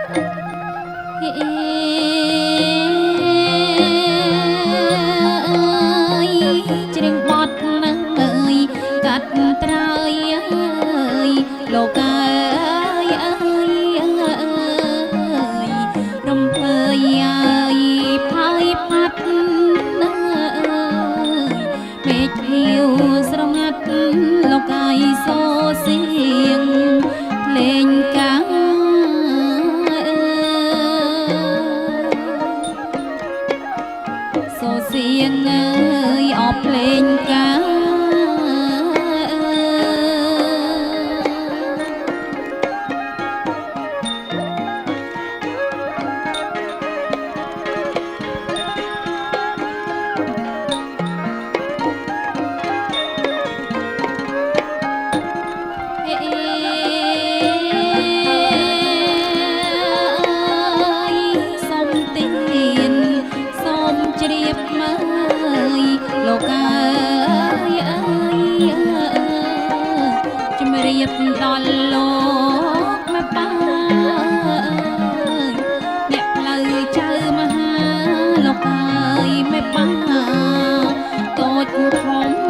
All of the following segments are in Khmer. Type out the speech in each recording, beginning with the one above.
ច្រៀងបត់នឹងអើយកាត់ត្រើយអើយលោកអើយអើយរំភើយអើយផើយផាត់អើយមេឃភៀវស្រងាត់លោកអើយសូសៀងលេងកាសូសៀងអើយអបលេងកាលោកអើយអើយជំរាបដល់លោកមកបាអ្នកផ្លូវចៅមហាលោកអើយមេបាតូចធំ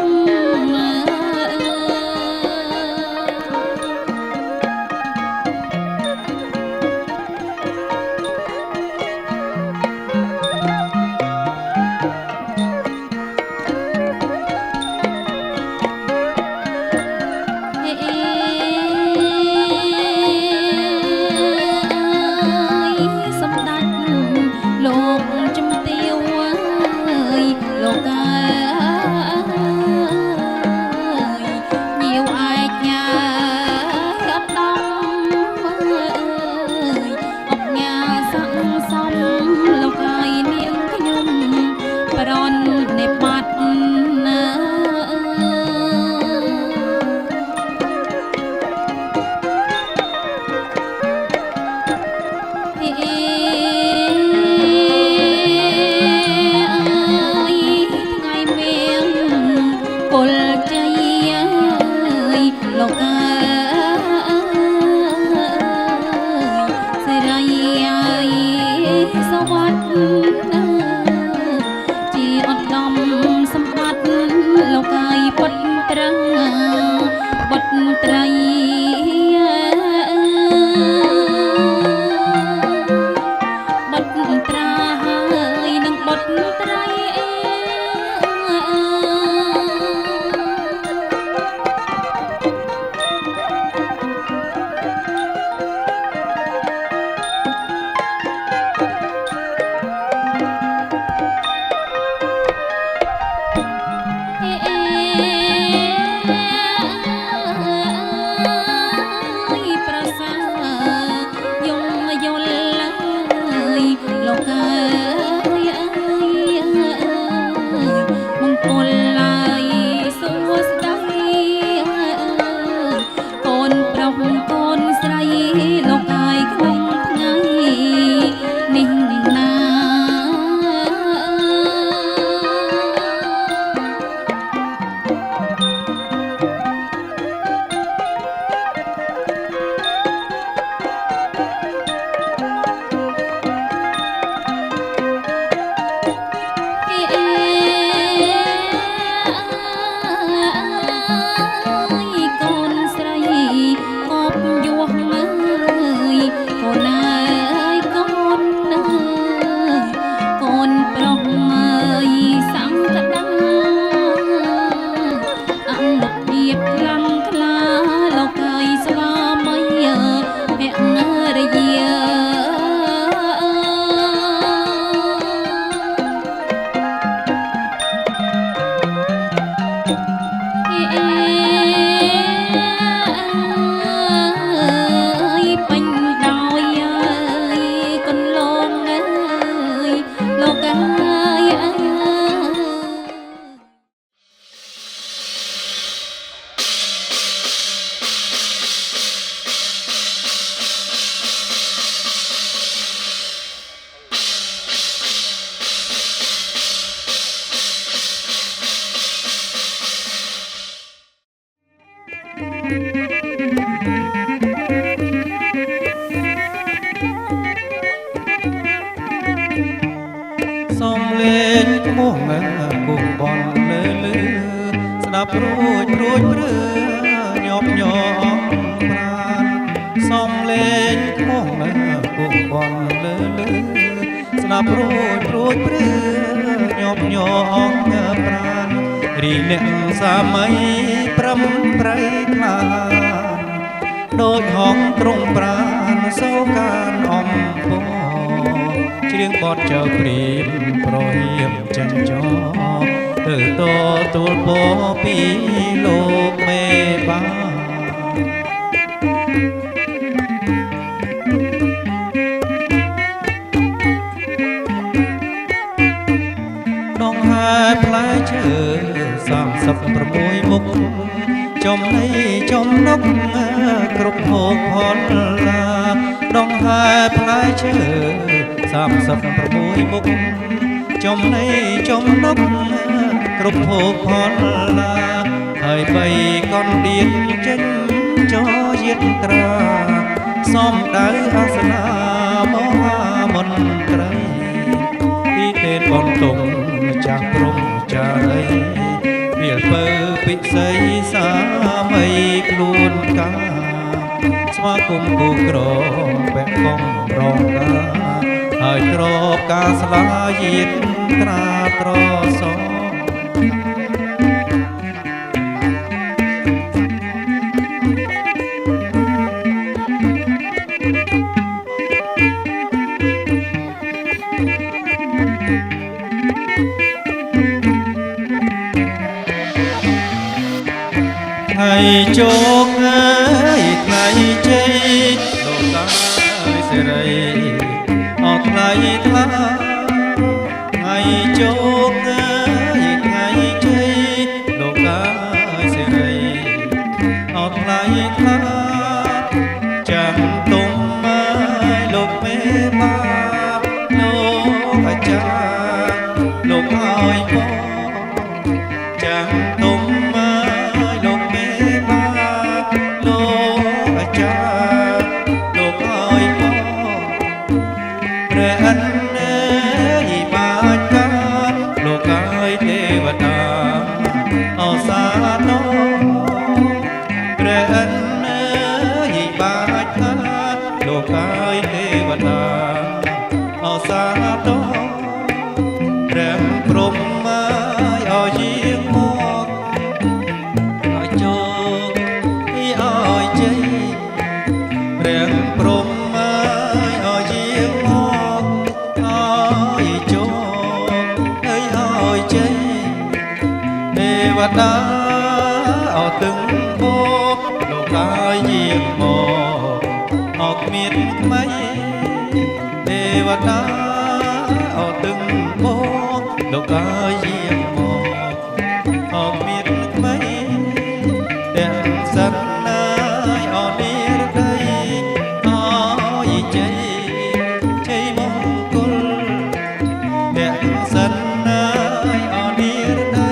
ងគង់បនលើស្ដាប់រួចព្រឿញាប់ញ័រប្រាណសំលេងគង់គង់បនលើស្ដាប់រួចព្រឿញាប់ញ័រប្រាណរីអ្នកសាមីប្រំប្រៃខ្លាដូចហងទ្រង់ប្រាណសោកានអំពរច្រៀងបទចៅព្រាមប្រហៀមចិញ្ចោទៅតទួលពពីលោកមេបាដងហែផ្លែឈើ36មុខចំណីចំណុកគ្រប់ភោគផលឡាដងហែផ្លែឈើ36មុខចំណីចំណុកគ្រប់ភោគផលឡាហើយបីកនដៀនចេញចោយាត្រាសំដៅអាសនាមហាមន្ត្រីទីទេនបងតុងចាស់ព្រំចារីវាលពើពិសីសាមីខ្លួនកាស្វាគមន៍គូក្របែកកំរងកាហើយទ្របការស្លាយាតត្រាត្រសងថ្ងៃជោគថ្ងៃជ័យលោកតាសេរីអត់ថ្ងៃថ្លាថ្ងៃជោគថ្ងៃជ័យលោកតាសេរីអត់ថ្ងៃថ្លាចាំទុំមកលោកមេបាលោកអាចារ្យលោកឲ្យបងចាំទុំអសាទរព្រះអិនបាច់ថាលោកកាយទេវតាអសាទរព្រះព្រំឲ្យយាងមកឲ្យជោគឲ្យជ័យព្រះព្រំឲ្យយាងមកឲ្យជោគឲ្យជ័យទេវតាអត់ទឹងបោលោកកាយយាងមកអត់មានថ្មីទេវតាអត់ទឹងបោលោកកាយយាងមកអត់មានថ្មីទាំងសិនណាយអត់និរដីអើយជ័យជ័យមង្គលទាំងសិនណាយអត់និរដី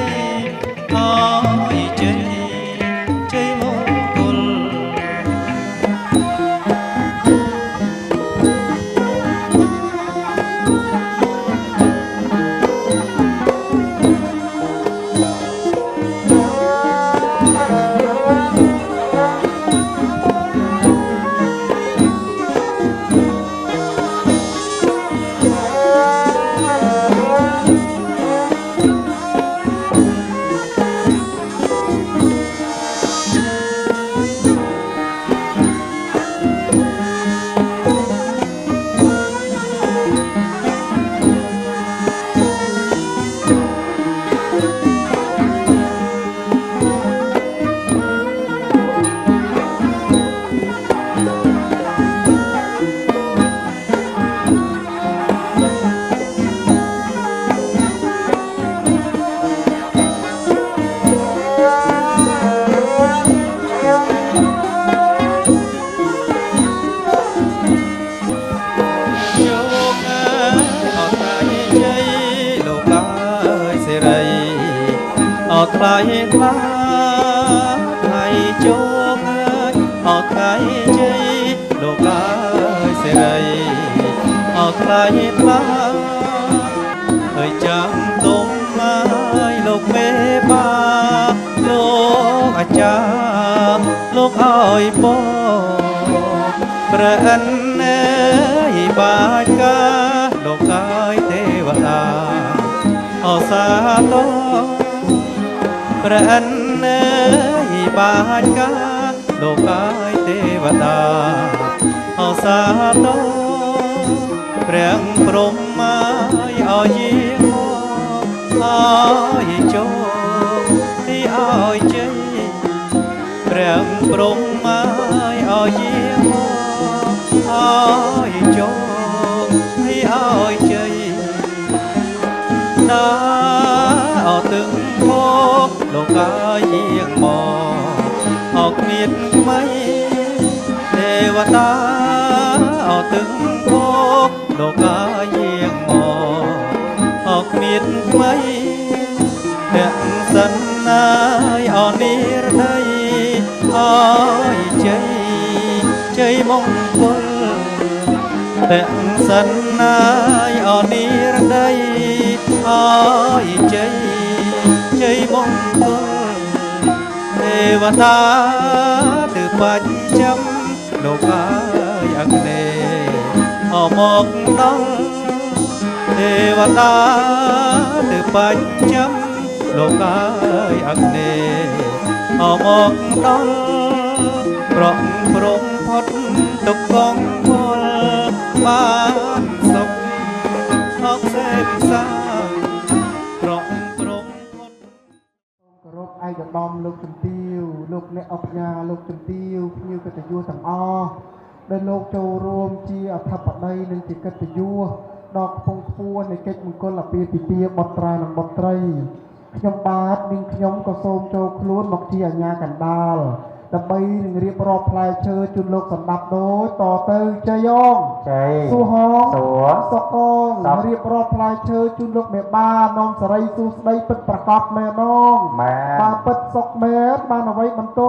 ថ្លៃថ្លាថ្ងៃជោគអត់ថ្ងៃជ័យលោកកាយសេរីអត់ថ្លៃថ្លាហើយចាំទុំ ចាលោកអើយបងព្រះអិនអើយបាច់កាលោកកាយទេវតាអសាទរព្រះអិនអើយបាច់កាលោកកាយទេវតាអសាទរព្រះព្រំឲ្យយាងមកឲ្យចូលទីឲ្យជ័យព្រះព្រំឲ្យយាងមកឲ្យចូលទីឲ្យជ័យណាអត់ទឹងមកលោកកាយយាងមកអត់មានថ្មីទេវតាអត់ទឹងមកលោកកាយយាងមកអត់មានថ្មីអ្នកសិនណាយអនិរដីអើយជ័យមង្គលអ្នកសិនណាយអនិរដីអើយជ័យមង្គលទេវតាទើបបាច់ចាំលោកកាយអក្នេអមកដល់ទេវតាទើបបាច់ចាំលោកកាយអក្នេអមកដល់ប្រក់ព្រំផុតទុកកងពលបានសុខអកសេពសាប្រក់ព្រំផុតគោរពឯកឧត្តមលោកជំទាវលោកអ្នកអញ្ញាលោកជំទាវភ្ញៀវកិត្តិយសទាំងអស់ដែលលោកចូលរួមជាអធិបតីនិងជាកិត្តិយសដល់ខ្ពង់ខ្ពស់នៃកិច្ចមង្គលអាពាហ៍ពិពាហ៍បុត្រានិងបុត្រីខ្ញុំបាទនិងខ្ញុំក៏សូមចូលខ្លួនមកជាអាជ្ញាកណ្ដាលដើម្បីនឹងរៀបរាប់ផ្លែឈើជូនលោកសម្ដាប់ដូចតទៅជ័យយ៉ងជ័យសុហងសុកងរៀបរាប់ផ្លែឈើជូនលោកមេបានាំសេរីសួស្ដីពិតប្រកបមែននងបាទពិតសុកមែនបានអ្វីបន្ត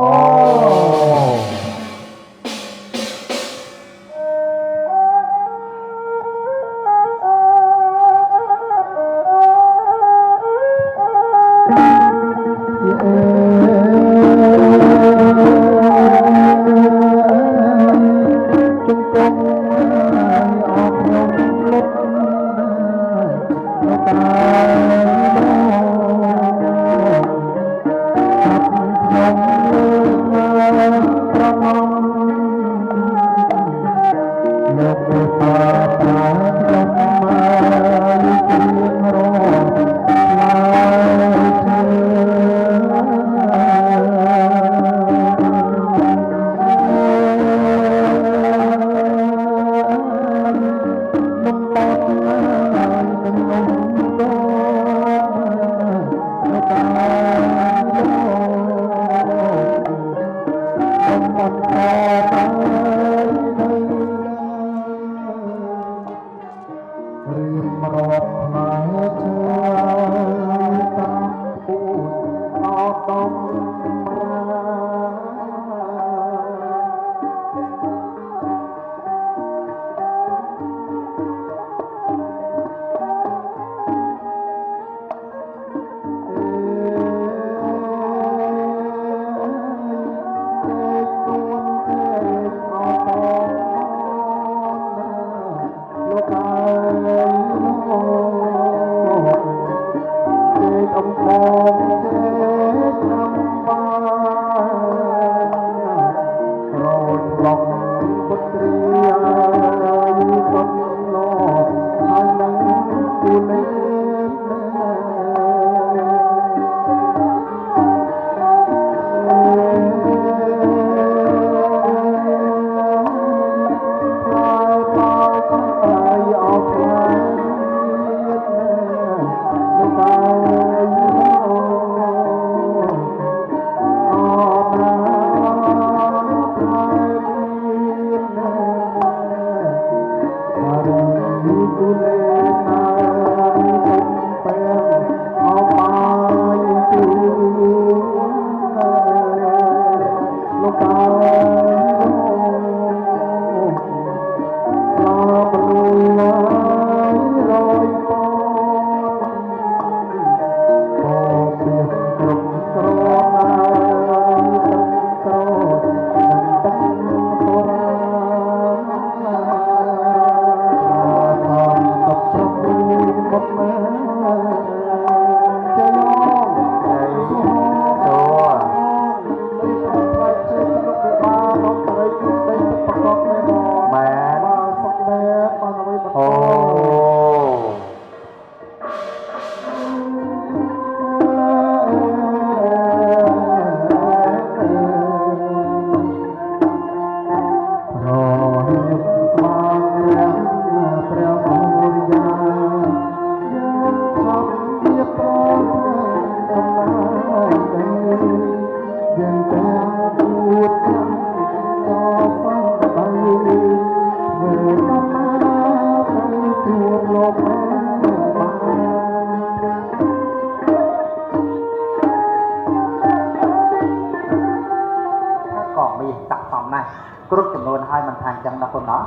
ก็มีสักสองนะกรุ๊ปจำนวนให้มันทางจังนะคนเนาะ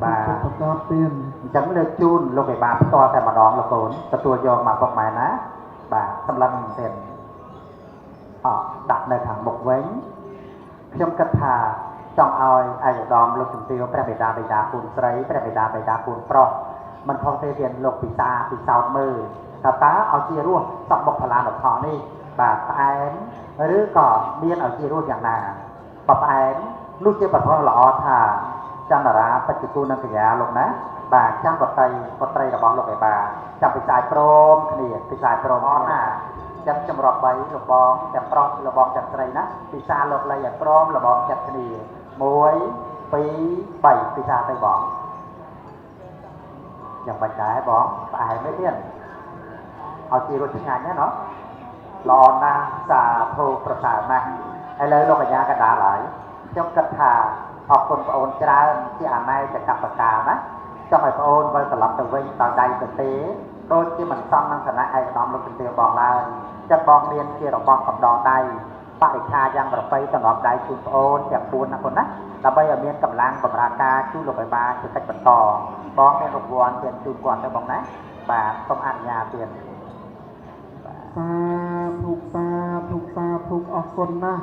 บ่าประกอบเปลี่ยนจังเลยจูนโลกไอ้บาต่อแต่มาดองละคนแต่ตัวยอมมาบอกหมายนะบ่าสำลังเด่นดักในทางบกเว้นเพียงกระถาจ้องเอาไอ้ดอมลูกจุ่มเตียวพระบิดาบิดาปูนไตรพระบิดาบิดาปูนปลอกมันคงเรียนโลกปีตาปีสาวมือตาตาเอาเชียรุ่งสับบกพลาดอกทอนี่แบบแอนหรือก็เมียนเอาเชียรุ่งอย่างน่ะแบบแอนลูกเชียบัดทองหล่อท่าจันดาราปัจจุบันนักเรียนลงนะแบบจ้างกดไตรระบองลงไปบ่าจับไปสายโปรมเขียไปสายโปรมอ่ะจับจำรอบใบระบองจับปลอกระบองจับไตรนะปีศาจหลอกอะไรอย่างพร้อมระบองจับเขียมวยปีใบปีศาจไปบอกอย่างบรรยายบอกตายไม่เที่ยงเอาจีรุ่งงานเนี้ยเนาะรอนาสาโทประสานมาไอ้เลยโลกยากระดาไหลจงกระถาออกคนโอนจราที่อ่านในจะกลับปากกานะจงไอ้โอนไว้สลับตัวไว้ต่างใดตัวเต๋โดยที่มันซ่อมนั่งชนะไอ้น้อมลูกเป็นเตียวบอกเลยจะบอกเรียนเกี่ยวกับบอกกับดองใดป้าไอ้ชายังแบบไปตลอดใดคุณโอนจากปูนนะคนนะเราไปเอาเมียนกำลังบำราคาชูลงไปบ้าจะตัดต่อบ้องเป็นรบกวนเปลี่ยนจูนก่อนจะบอกนะบ่าต้องอ่านยาเปลี่ยนสาถูกออกคนนะ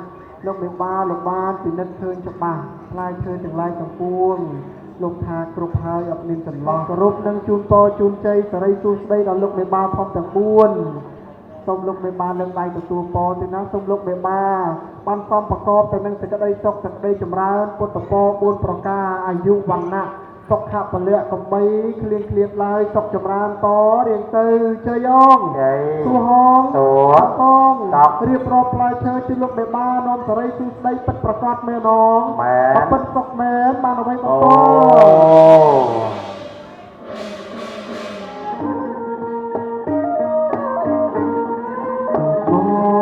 ลูกเบี้ยบ้าลูกบ้านปีนั้นเชิญจะป่าลายเชิญถึงลายจังปูนลูกทากรุบหายอับนินจันลองกรุบนังจูนโตจูนใจสไรจูสได้ดอนลูกเบี้ยบ้าพร้อมจังปูนส้มลูกเบี้ยบ้าเรื่องใดกับตัวปอที่นั่งส้มลูกเบี้ยบ้าบ้านซ้อมประกอบแต่นั่งจะได้จกจะได้จำราปุตตะปอบุญประกาอายุวันนะตกขับเปลือกกับใบเคลียดลายตกจำรานต่อเรียงเตยเชยย่องตัวห้องตัวห้องเรียบร้อยปลายเชยจุลกเบบ้านอมสไรสุดได้ปัดประกาศแม่น้องปัดตกแม่มาเอาไว้ต่อ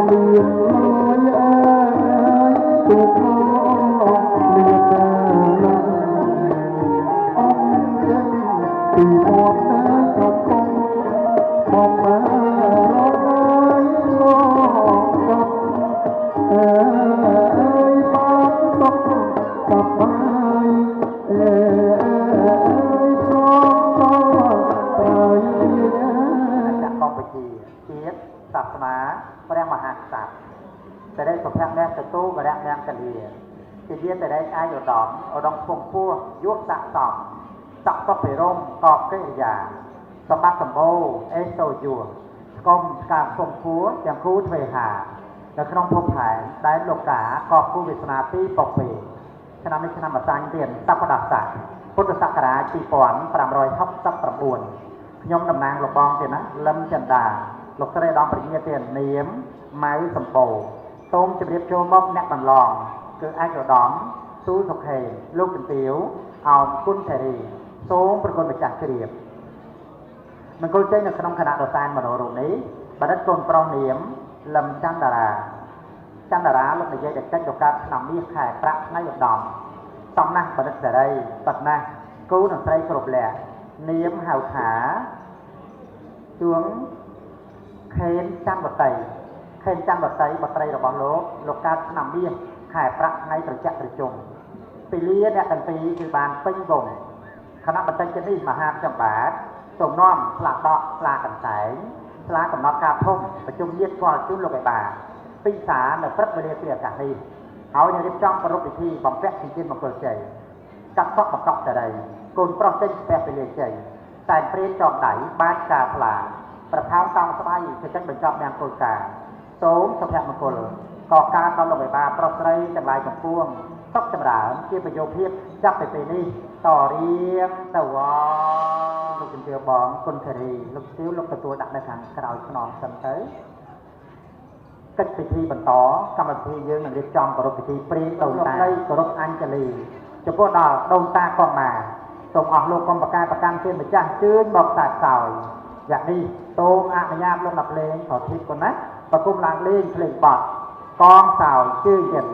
เลี้ยงลอยตัวพ่อเลี้ยงตีหมดน้ำกับคงมองมาร้องไห้ร้องกับบ้านตกกับไม้ร้องต่อไปจากต้องไปจีเชียศาสนาพระมหากษัตริย์จะได้สมแพงแม่กระตู้กระแดงแดงกระเดียจะเดียจะได้อ้ายอยู่ดอมเอาดองพงพัวยุบสะสอบสักต้องไปร่มกอบเกยาสมัครสมโภเอโซยูกรมการส่งผัวอย่างครูเทหาและขนมพบแผนได้โลกากอบผู้วิสนาปีปกเปชนะไม่ชนะมาสร้างเตียนตับประดับสักพุทธศักราชปีก่อนปรามรอยทับซับประบุนยมดำนางหลบบองเตียนนะลำจันดาหลบทะเลดองปริญญาเตียนเนียมไม้สมโภต้มจะเรียบโจมกแนกบันลองคือไอ้กระดอมสู้สกเฮลูกเป็นติ๋วเอากุ้นเทรีโซ่เป็นคนไปจัดเรียบมันก็ใช้ในขนมขนาดตัวแทนมาโนรูนี้บัดต้นปรองเนียมลำจันดาราลูกในใจเด็กเจ้าจการนำมีแขกพระนายดอมต้องนั่งบัดแต่ได้ตัดนั่งกู้หนังไตรกรบแหลกเนียมหาวขาช่วงเคนจันบัดไตบัดไตระบองโลกการนำมีแขกพระนายประจักษ์ประจงปีเลี้ยเนี่ยกันปีคือบานปิ้งบ่งคณะบันเทิงจะนี่มาห้ามจังหวัดส่งน้อมปลาดอกปลากันแสงปลากับนอกกาพงประจุมเยียดกว่าจุ่มลงไปป่าปีศาจเนี่ยพระบริเวณจากนี้เอาอย่างรีบจ้องประรบพิธีบังแฝงจริงๆมาเปิดใจกัดซอกบักกอกแต่ใดกลปรองเต้นแฝงไปเรียนใจแต่เปรี้ยจอมไหนบ้านกาปลาประเท้าตองสบายจะจังเป็นจอมแมงโกลกาโสมสมแพงมงคลก่อการตอนลงไปป่าปรองไรจังไรจังพ่วงต้องจำราเกี่ยวประโยชน์เพียบจับไปปีนี้ต่อเรียงแต่ว่าลูกเป็นเตียวบองคนเครีลูกเตี้ยวลูกกระตัวดักในทางกระเอาขนอนสันเตยกัดพิธีบรรทอกรรมพิธีเยอะหนึ่งเรียบจอมกรบพิธีปรีดาวตาได้กรบอัญเจลีจะพวกดาวดวงตาก่อนมาส่งออกโลกกรมประกันเพื่อนไปจ้างจื้นบอกสายสาวอย่างนี้โตงอาณาลงดับเลงขอทิพย์ก่อนนะประกุมลางเล่นเพลงปอดกองสาวชื่อเย็น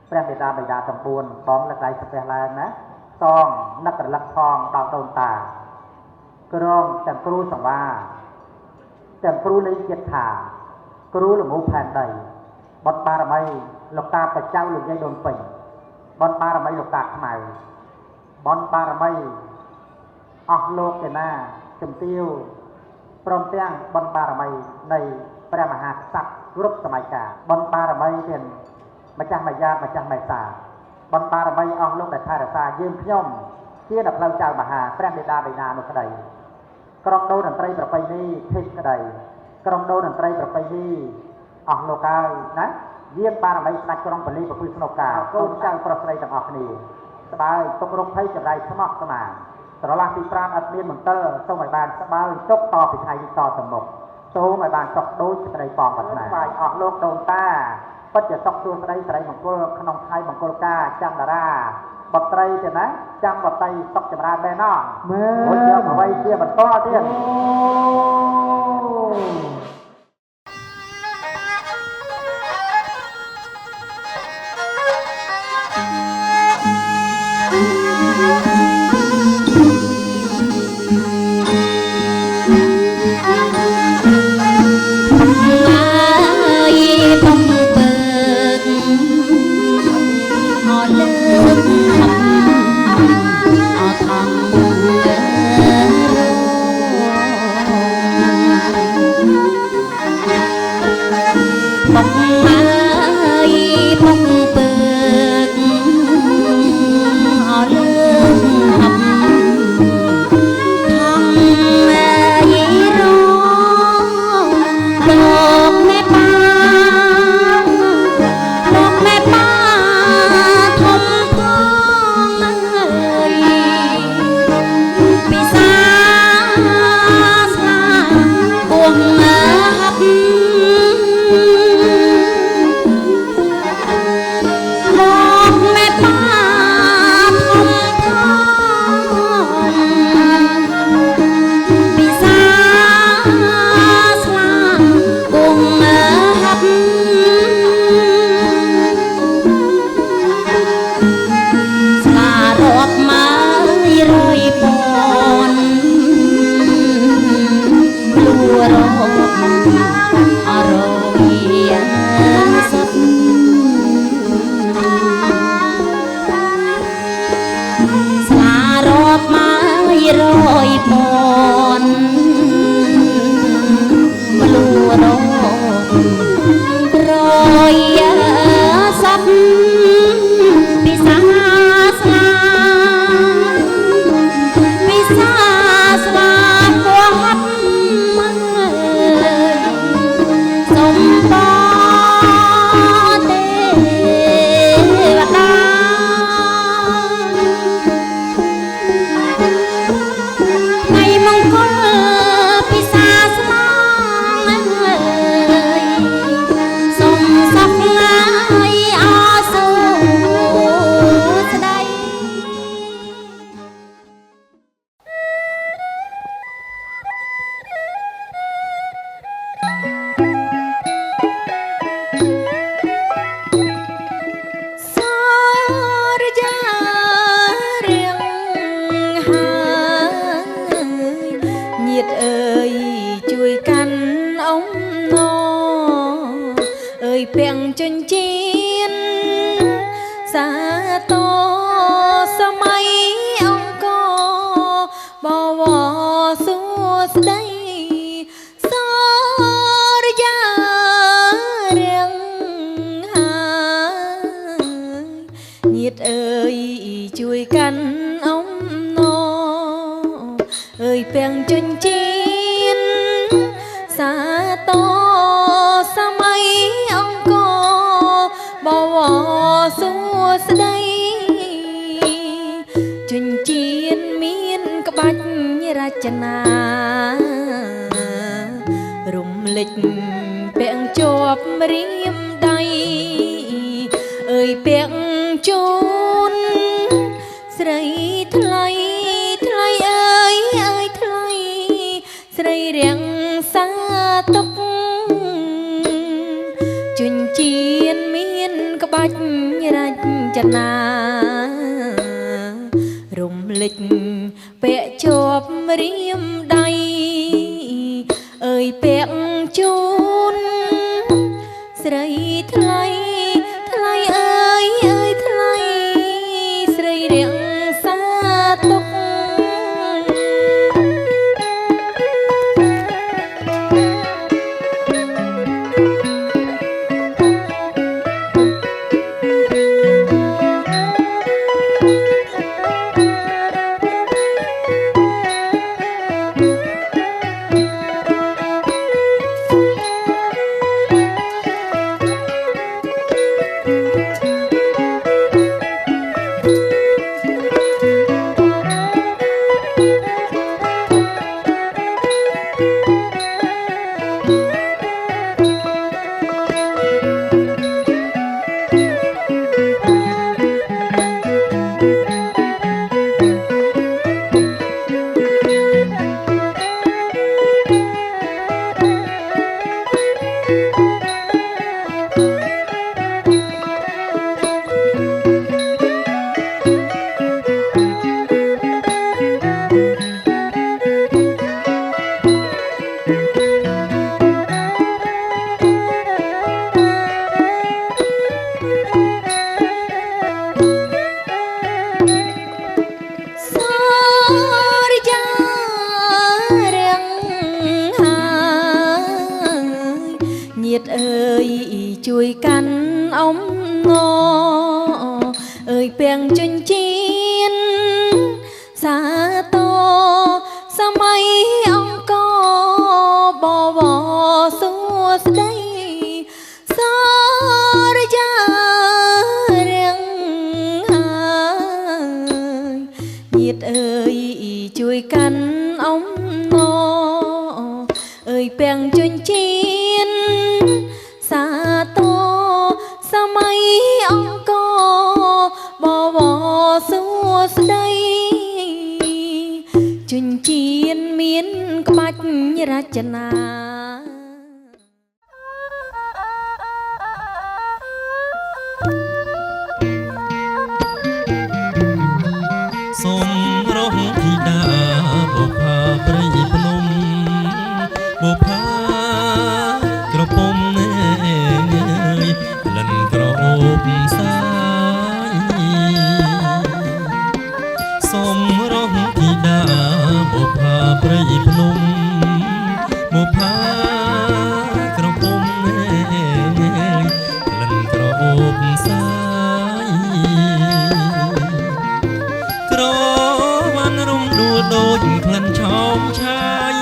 พระบิดาสมบูรณ์พร้อมและใจสเปรย์แรงนะซองนักกระลักทองดาวโดนตากระรองจังครูสังว่าจังครูเลยเกียรติถา គ្រូលមូផែនដីបនបារមីលោកតាបច្ចៅលោកយាយដូនពេញបនបារមីលោកតាខ្មៅបនបារមីអស់លោកទេណាជំទាវព្រមទាំងបនបារមីនៃព្រះមហាក្សត្រគ្រប់សម័យកាលបនបារមីទាំងម្ចាស់ម៉ាយាម្ចាស់ម៉ែសាបនបារមីអស់លោកដែលថែរក្សាយើងខ្ញុំជាដល់ផ្លូវចៅមហាព្រះបិតាបិតានោះក្តីក្រុមដូរតន្ត្រីប្រពៃណីភេទក្តីក្រុមដូរតន្ត្រីប្រពៃណីអស់លោកហើយណាយាមបារមីស្ដេចក្រុងពលីប្រពៃស្នុកាកូនចៅប្រុសស្រីទាំងអស់គ្នាស្បើយទុករំភ័យចម្រៃស្មោះស្មាស្រឡះពីប្រាណអត់មានមន្ទិលសូមឲ្យបានស្បើយទុកតពីថ្ងៃនេះតទៅមុខសូមឲ្យបានសុខដូចក្តីបងប្រាថ្នាស្បាយអស់លោកដូនតាពិតជាសុខសួស្តីស្រីមង្គលក្នុងថ្ងៃមង្គលការចាំតារាបត្រីទេណាចាំបតីសុខចម្រើនមែនអត់មែនមួយយកអ្វីជាបន្តទៀតពាក់ជូន ស្រីថ្លៃថ្លៃអើយអើយថ្លៃស្រីរៀងសាទុកជួយកាន់អ៊ំងអើយពាំងជញ្ជៀនសាតោសម័យអង្គរបវសួស្ដីសរយារៀងហើយញាតិអើយជួយកាន់អ៊ំងអើយពាំងជញ្ជៀនសាតោសម័យអង្គរបវសួស្ដីជញ្ជៀនមានក្បាច់រចនាសូមរងធីតាបុប្ផាព្រៃភ្នំបុប្ផាក្រពុំលិនក្រអូបសាយសូមរងធីតាបុប្ផាព្រៃភ្នំបុប្ផាក្រពុំលិនក្រអូបសាយក្របានរំដួលដូចក្លិនឆោមឆាយ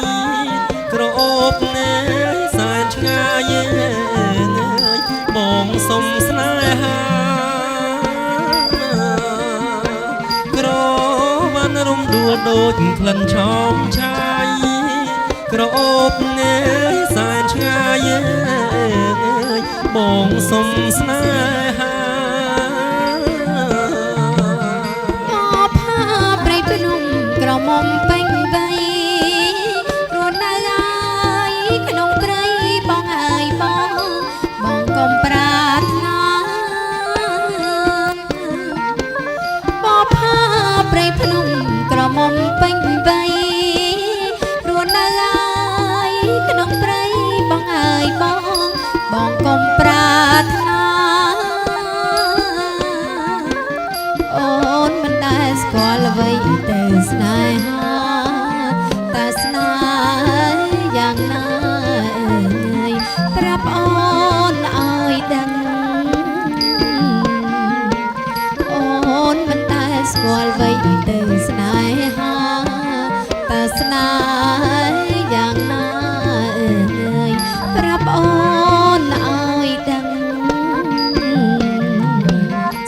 ក្រអូបសែនឆ្ងាយបងសុំស្នេហាក្របានរំដួលដូចក្លិនឆោមឆាយក្រអូបសែនឆ្ងាយបងសុំស្នេហាមកផាព្រៃភ្នំក្រមុំពេញវ័យរស់នៅហើយក្នុងព្រៃបងអើយបងកុំប្រាថ្នាបបផាព្រៃភ្នំក្រមុំពេញវ័យរស់នៅហើយក្នុងព្រៃបងអើយបងកុំប្រាថ្នាអូនមិនដែលស្គាល់អ្វីទៅស្នេហាតែស្នេហ៍យ៉ាងណាប្រាប់អូនឲ្យដឹងអូនមិនដែលស្គាល់អ្វីទៅស្នេហាតែស្នេហ៍យ៉ាងណាប្រាប់អូនឲ្យដឹង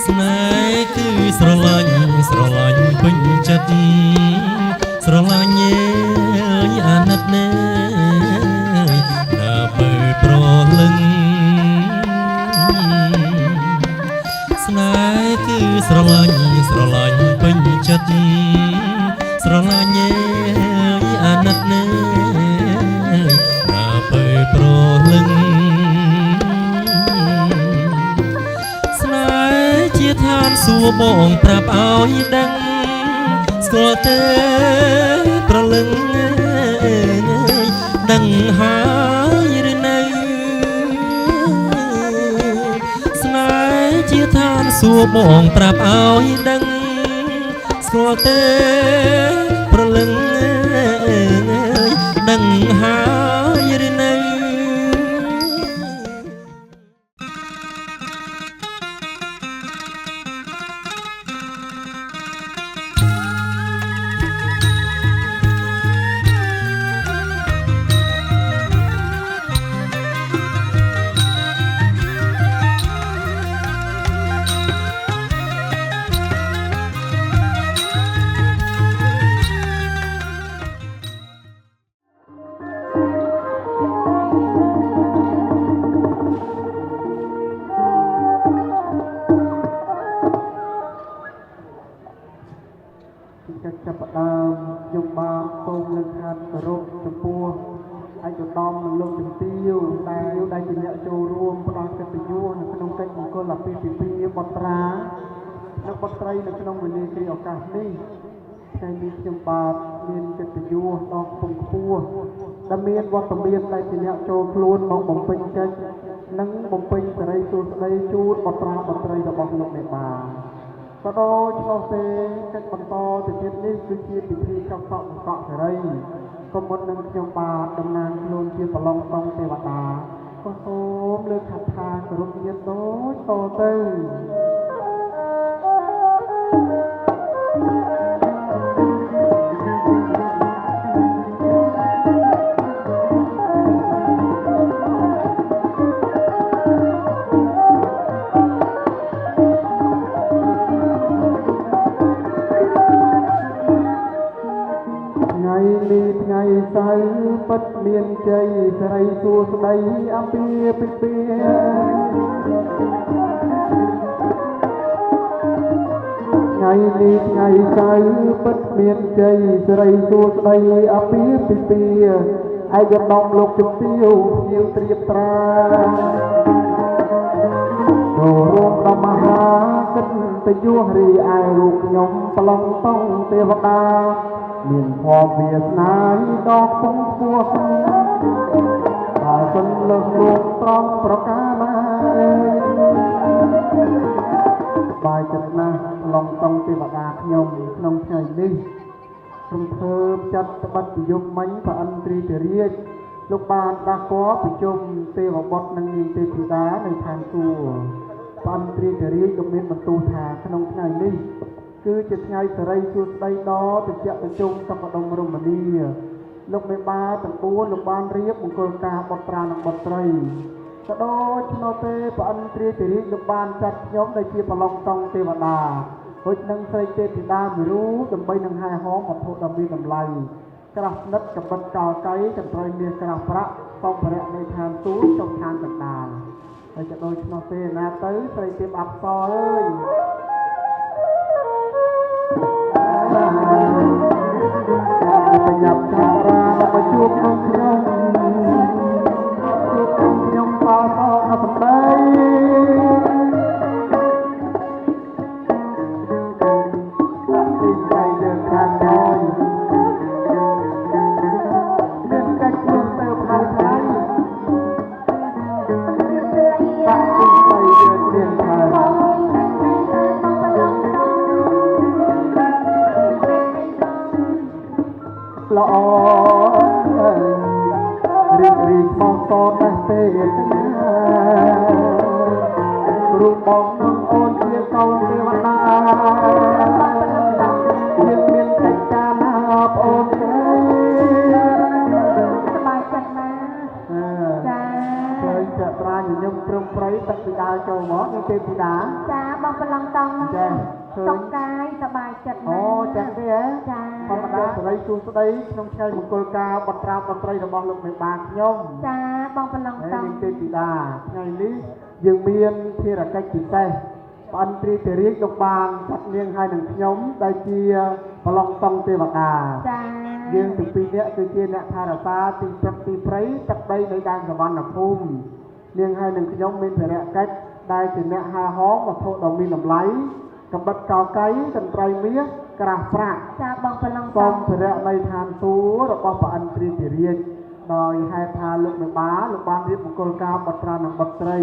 ស្នេហ៍គឺស្រឡាញ់ពេញចិត្តស្រឡាញ់អាណិតដើម្បីប្រលឹងស្នេហ៍គឺស្រឡាញ់ពេញចិត្តស្រឡាញ់អាណិតដើម្បីប្រលឹងស្នេហ៍ជាឋានសួគ៌បងប្រាប់ឲ្យដឹងស្គាល់ទេប្រលឹងដឹងហើយឬនៅ សួរបងប្រាប់ឲ្យដឹងស្គាល់ទេប្រលឹងដឹងហើយឬនៅចាប់ផ្ដើមខ្ញុំបានសូមលើកខាត់គោរពចំពោះឯកឧត្តមនិងលោកជំទាវដែលជាអ្នកចូលរួមផ្ដល់កិត្តិយសនៅក្នុងកិច្ចមង្គលអាពាហ៍ពិពាហ៍បុត្រានិងបុត្រីនៅក្នុងវេលាគ្រាឱកាសនេះថ្ងៃនេះខ្ញុំបាទមានកិត្តិយសដ៏ខ្ពង់ខ្ពស់ដែលមានវត្តមានដែលជាអ្នកចូលខ្លួនមកបំពេញកិច្ចនិងបំពេញសេរីសួស្តីជូនបុត្រាបុត្រីរបស់លោកអ្នកបាទក៏ដូចនោះទេកិច្ចបន្តទៅទៀតនេះគឺជាពិធីកក់កក់សេរីក៏មុននឹងខ្ញុំបាទតំណាងខ្លួនជាប្រឡងតង់ទេវតាក៏សូមលើកថាគោរពញាតិដូចតទៅ ថ្ងៃសៅរ៍ពិតមានជ័យសេរីសួស្តីអំពីពិពាថ្ងៃនេះថ្ងៃសៅរ៍ពិតមានជ័យសេរីសួស្តីអំពីពិពាឯកឧត្តមលោកជំទាវភ្ញៀវត្រៀបត្រាចូលរួមដល់មហាកិត្តិយសរីឯរូបខ្ញុំប្រឡងតង់ទេវតាមានភ័ព្វវាសនាដ៏ខ្ពង់ខ្ពស់បើសិនលើកលោកត្រង់ប្រការណាបាយចិត្តណាស់ឡងតង់ទេវតាខ្ញុំក្នុងថ្ងៃនេះព្រមធ្វើចាត់បត្តិយប់មិញព្រះអិនទ្រីធរាជលោកបានដាស់គាល់ប្រជុំទេវបុត្រនិងនាងទេពធីតានៅឋានសួគ៌ព្រះអិនទ្រីធរាជក៏មានបន្ទូលថាក្នុងថ្ងៃនេះគឺជាថ្ងៃសេរីសួស្តីដ៏ត្រជាក់ត្រជុំសុខដុមរមនាលោកមេបាទាំង4លោកបានរៀបមង្គលការបុត្រានិងបុត្រីក៏ដូចនោះទេព្រះអិនទ្រាធរាជលោកបានចាត់ខ្ញុំដែលជាប្រឡងតង់ទេវតារួចនឹងស្រីទេពធីតាមួយរូបដើម្បីនឹងហែហោមវត្ថុដ៏មានតម្លៃក្រាស់ស្និតកបិតកោកៃកន្ត្រៃមាសក្រាស់ប្រាក់សម្ភារៈនៃឋានទូលចុះឋានកណ្ដាលហើយក៏ដូចនោះទេណាទៅស្រីទេពអប្សរអើយប្រញាប់តារាមកជួបក្នុងខ្ញុំជួបខ្ញុំតតអត់ស្ដីទីใจយើងខាងហើយមានកិច្ចខ្ញុំទៅផ្លូវថ្លៃតាក់ទីใจយើងរៀងហើយល្អរីកមកតតែទេរូបបងនឹងអូនជាកូនទេវតាមានកិច្ចការណាបងអូនទេសប្បាយចិត្តណាចាឃើញចត្រាញញឹមព្រមព្រៃទឹកពីដើរចូលមកនាងទេពធីតាចាបងប្រឡងតង់ចាសុខកាយសប្បាយចិត្តណាអូចឹងទេហ៎ចាធម្មតាសេរីសួស្តីក្នុងថ្ងៃមង្គលការបុត្រាបុត្រីរបស់លោកមេបាខ្ញុំចាបងប្រឡងតង់នាងទេពធីតាថ្ងៃនេះយើងមានភារកិច្ចពិសេសព្រះអិនទ្រីធរាជលោកបានចាត់នាងឲ្យនឹងខ្ញុំដែលជាប្រឡងតង់ទេវតាចាយើងទាំងពីរនាក់គឺជាអ្នកថែរក្សាទីព្រឹកទីព្រៃទឹកដីនៅដែនសវណ្ណភូមិនាងឲ្យនឹងខ្ញុំមានភារកិច្ចដែលជាអ្នកហាហោមវត្ថុដ៏មានតម្លៃកំបិតកោកៃកន្ត្រៃមាសក្រាស់ប្រាក់ចាបងប្រឡងតង់សម្ភារៈនៃឋានសួគ៌របស់ព្រះអិនទ្រីធរាជដោយហេតុថាលោកមេបាលោកបានរៀបមង្គលការបុត្រានិងបុត្រី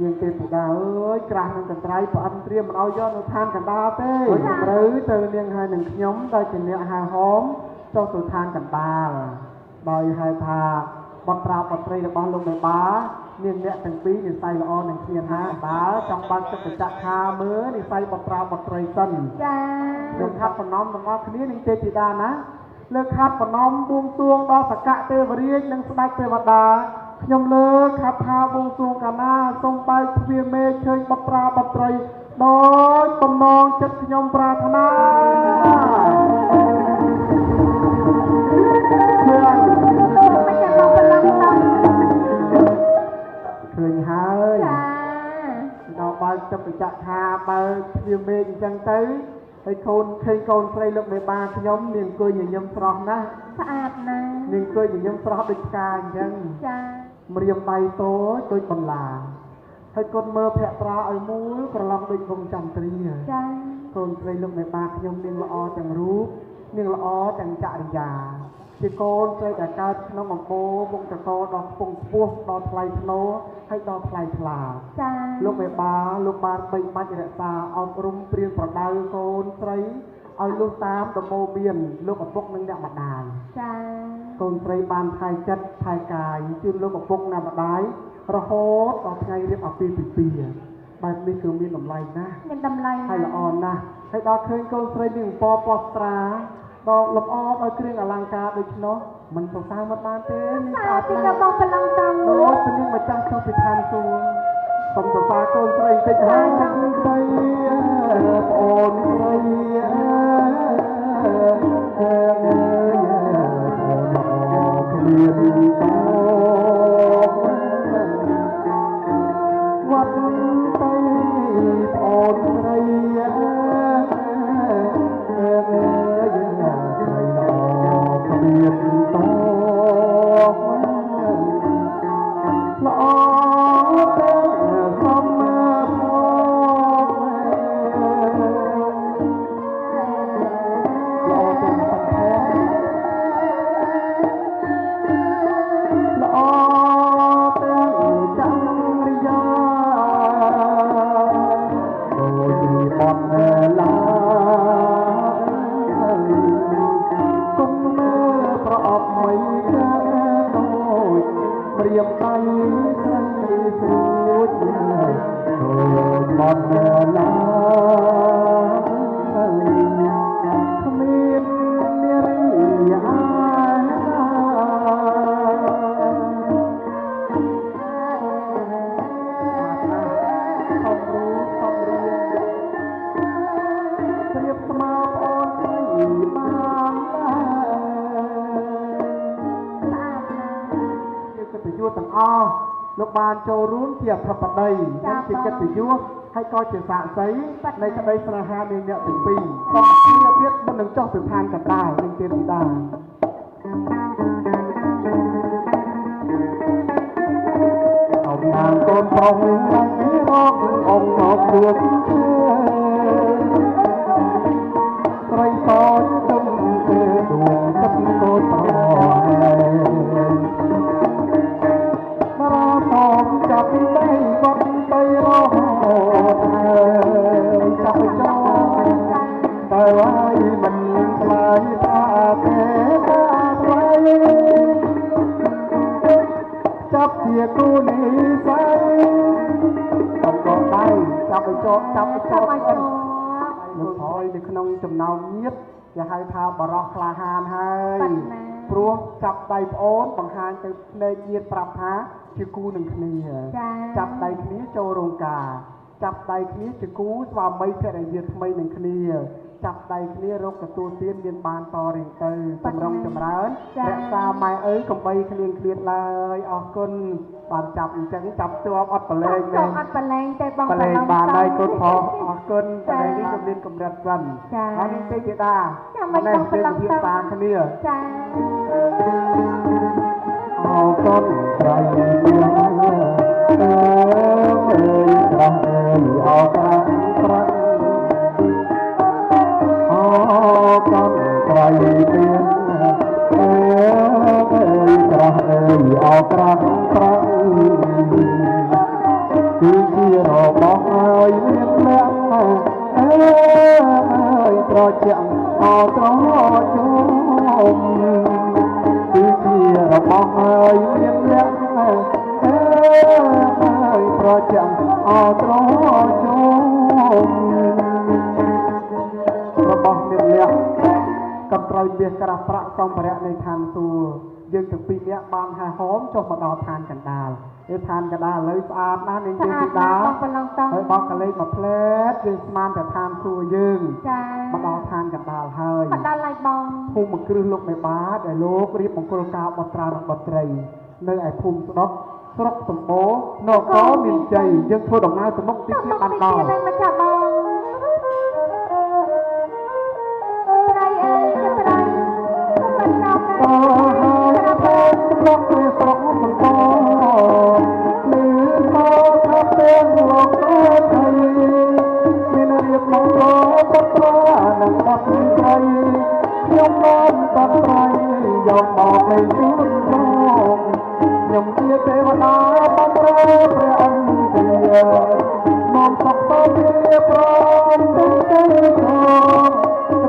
នាងទេពធីតាអើយក្រាស់នឹងកន្ត្រៃព្រះអន្តរាមមិនឲ្យយកនៅឋានកណ្ដាលទេត្រូវទៅនាងហើយនឹងខ្ញុំដោយជាអ្នកហាហោមចុះទៅឋានកណ្ដាលដោយហៅថាបត្រាបត្រីរបស់លោកមេបានាងអ្នកទាំងពីរនិស័យល្អនឹងគ្នាណាបើចង់បានទឹកចក្ខាមើលនិស័យបត្រាបត្រីសិនចាលោកខាត់បំណំទាំងអស់គ្នានឹងទេពធីតាណាលើកខាត់បំណំបួងសួងដល់សកៈទេវរាជនិងស្ដេចទេវតាខ្ញុំលើកខាត់ថាបួងសួងកាលណាសូមបែកទ្វារមេឃឃើញបត្រាបត្រីដោយបំណងចិត្តខ្ញុំប្រាថ្នាឃើញហើយដល់បើកទឹកបច្ចៈថាបើទ្វារមេឃអញ្ចឹងទៅហើយកូនឃើញកូនស្រីលោកមេបាខ្ញុំនាងអង្គុយញញឹមស្រស់ណាស់ស្អាតណាស់នាងអង្គុយញញឹមស្រស់ដូចផ្កាអញ្ចឹងចាម្រាមដៃតូចដូចបន្លាហើយកូនមើលភក្ត្រាឲ្យមូលប្រឡងដូចវងចន្ទ្រាចាកូនស្រីលោកមេបាខ្ញុំនាងល្អទាំងរូបនាងល្អទាំងចរិយាជាកូនស្រីដែលកើតក្នុងអង្គរវងតកោដល់ខ្ពង់ខ្ពស់ដល់ថ្លៃធ្នូហើយដល់ថ្លៃថ្លាចាលោកមេបាលោកបានបីបាច់រក្សាអប់រំព្រៀងប្រដៅកូនស្រីឲ្យលុះតាមដំបូន្មានលោកឪពុកនិងអ្នកម្ដាយចាកូនស្រីបានថែចិត្តថែកាយជូនលោកឪពុកអ្នកម្ដាយរហូតដល់ថ្ងៃរៀបអាពាហ៍ពិពាហ៍បែបនេះគឺមានតម្លៃណាស់មានតម្លៃហើយល្អណាស់ហើយដល់ឃើញកូនស្រីមានពណ៌ពណ៌ស្រាដល់លម្អដោយគ្រឿងអលង្ការដូចនោះមិនសរសើរមិនបានទេនេះស្អាតណាស់បងប្រឡងតាមដូចជានាងម្ចាស់ចុះពីឋានសួគ៌សូមសរសើរកូនស្រីតិចហើយស្រីប្អូនស្រីវត្តទៅប្អូនស្រីលោកបានចូលរួមជាអធិបតីនិងជាកិត្តិយសហើយក៏ជាសាក្សីនៃក្តីស្នេហានៃអ្នកទាំងពីរសូមគ្នាទៀតមុននឹងចុះទៅឋានកណ្ដាលនឹងទេពធីតាអំណាងកូនប្រុសនឹងរកអង្គមកជួបស្រីតូចទុំទេដួងទឹកកូនប្រុសចាប់ដៃវត្តទៅរហូតហើយចាប់ចូលតែហើយមិនខ្លាយថាទេថាថ្លៃចាប់ជាគូនិស័យកំកដៃចាប់ឲ្យជាប់ចាប់ឲ្យជាប់អីលោកថយនៅក្នុងចំណោមញាតិគេហៅថាបរោះក្លាហានហើយព្រោះចាប់ដៃប្អូនបង្ហាញទៅភ្នែកញាតិប្រាប់ថាជាគូនឹងគ្នាចាប់ដៃគ្នាចូលរោងការចាប់ដៃគ្នាជាគូស្វាមីភរិយាថ្មីនឹងគ្នាចាប់ដៃគ្នារកទទួលទានមានបានតរៀងទៅចម្រុងចម្រើនរក្សាម៉ែអើយកុំបីឃ្លៀងឃ្លាតឡើយអរគុណបានចាប់អញ្ចឹងចាប់ជាប់អត់ប្រឡែងទេអត់ប្រឡែងទេបងប្រឡែងបានហើយកូនផងអរគុណប្រឡែងនេះជំនាញកម្រិតសិនហើយនេះទេជាតាចាំមិនបងប្រឡែងតាគ្នាចាអរគុណត្រៃអើយអរគុណត្រៃអរគុណត្រៃទៀតអើយត្រៃអរគុណត្រៃ របស់ហើយមានលក្ខអើយត្រជាក់អត្រជុំគឺជារបស់ហើយមានលក្ខអើយត្រជាក់អត្រជុំរបស់មានលក្ខកំត្រូវមាសក្រាស់ប្រាក់សម្ភារៈនៃឋានសួគ៌យើងទាំងពីរនាក់បានហាហោមចុះមកដល់ឋានកណ្ដាលឯឋានកណ្ដាលឥឡូវស្អាតណាស់នាងទេវធីតាហើយបោកកលេសមកផ្លែតយើងស្មានតែឋានសួគ៌យើងចាមកដល់ឋានកណ្ដាលហើយមកដល់ហើយបងភូមិគ្រឹះលោកមេបាដែលលោករៀបមង្គលការបត្រារបស់បត្រីនៅឯភូមិស្ដុកស្រុកសម្បូរនគរមានជ័យយើងធ្វើដំណើរទៅមុខទីទៀតបានដល់មកចាបងលោកព្រះស្រុកបន្តលឺមកថាពេលលោកអើយមានរៀបមកប្របត្រានឹងបាត់ត្រីខ្ញុំបានបាត់ត្រីយកមកលេងជូនលោកខ្ញុំជាទេវតាបានរើព្រះអន្ទាមកសុខទៅជាព្រមទៅទៅលោក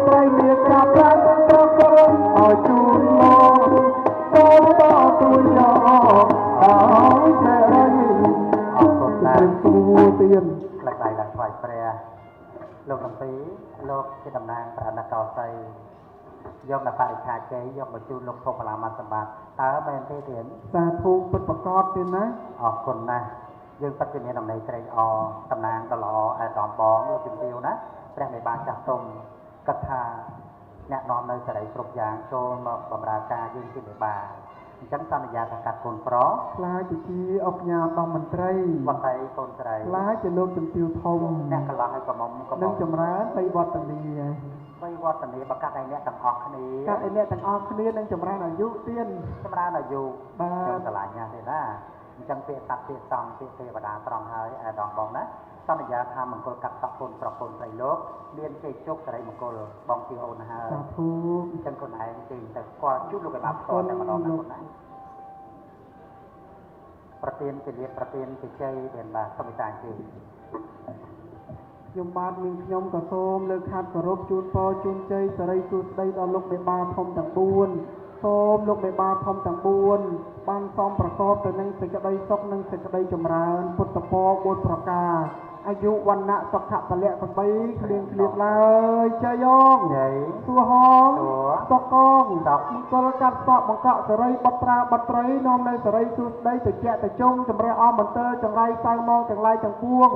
ត្រីមានក្រាបប្រាក់ត្រង់ឲ្យជូនមកសូមដល់ទួយយកឲ្យសេរីអរគុណណាស់ទូទៀនផ្លេចដៃឡើងថ្វាយព្រះលោកទាំងពីរលោកជាតំណាងព្រះអនុកោសីយកនៅបរិខាជ័យយកមកជូនលោកភពបលាមសម្បត្តិតើមែនទេទៀនសាធុពុតប្រកបទេណាអរគុណណាស់យើងពិតជាមានដំណេកត្រេកអរតំណាងដ៏ល្អឯកឧត្តមបងលោកជំទាវណាព្រះមេបាចាស់ទុំគិតថាអ្នកនាំនៅសេរីគ្រប់យ៉ាងចូលមកបម្រើការយើងជាមេបាអញ្ចឹងសន្យាថាកាត់កូនប្រុសខ្លាចជាអុកញ៉ាតំមន្ត្រីវត្តឯកូនស្រីខ្លាចជាលោកជំទាវធំអ្នកកន្លះឲ្យកំមុំនឹងចម្រើនបីវត្តនីបីវត្តនីបកាត់ឲ្យអ្នកទាំងអស់គ្នាកាត់ឲ្យអ្នកទាំងអស់គ្នានឹងចម្រើនអាយុទៀនចម្រើនអាយុបាទខ្ញុំឆ្លាញ់ណាស់ទេណាអញ្ចឹងពាក្យសត្វពាក្យសំពាក្យទេវតាត្រង់ហើយឯដងបងណាសន្យាថាមង្គលកាត់សក់កូនប្រុសកូនស្រីលោកមានជ័យជោគសិរីមង្គលបងជាអូនហើយសាធុអញ្ចឹងខ្លួនឯងជើញទៅស្គាល់ជួបលោកឯបាផ្ទាល់តែម្ដងណាខ្លួនឯងប្រទានជាលៀបប្រទានជាជ័យដែលបាទសូមមេត្តាជើញខ្ញុំបាទនាងខ្ញុំក៏សូមលើកខាត់គោរពជូនពរជូនជ័យសិរីសួស្តីដល់លោកមេបាធំទាំង4សូមលោកមេបាធំទាំង4បានសំប្រកបទៅនឹងសេចក្តីសុខនិងសេចក្តីចម្រើនពុទ្ធពរ4ប្រការអាយុវណ្ណៈសុខៈពលៈ8គ្លៀងគ្លៀបឡើយចៃយ៉ងសួហងសុកកងមង្គលកាត់សក់បង្កក់សេរីបុត្រាបុត្រីនាំនៅសេរីសួស្តីទៅជាទៅចុងចម្រះអមន្ទើចង្រៃសៅមកទាំងឡាយទាំងពួង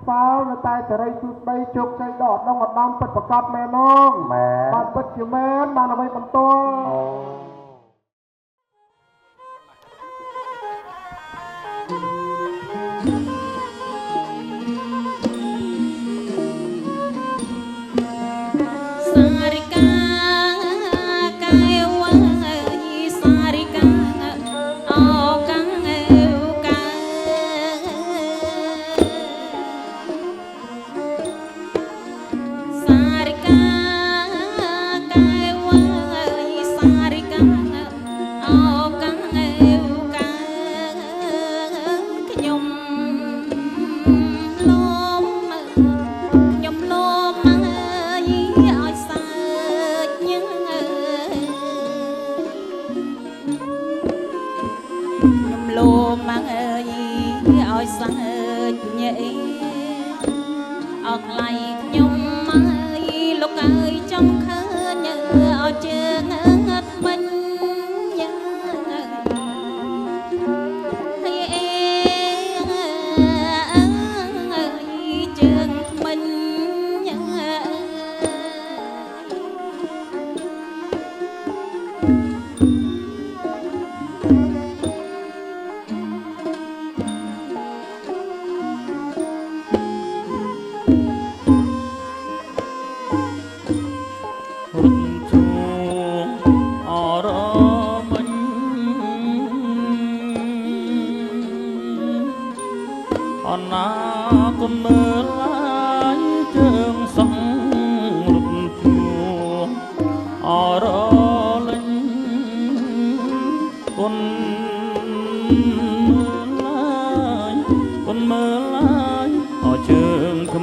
សាលនៅតែសេរីសួស្តីជោគជ័យដល់ឧត្តមឧត្តមពិតប្រកបមែនងបានពិតជាមែនបានអ្វីបន្ត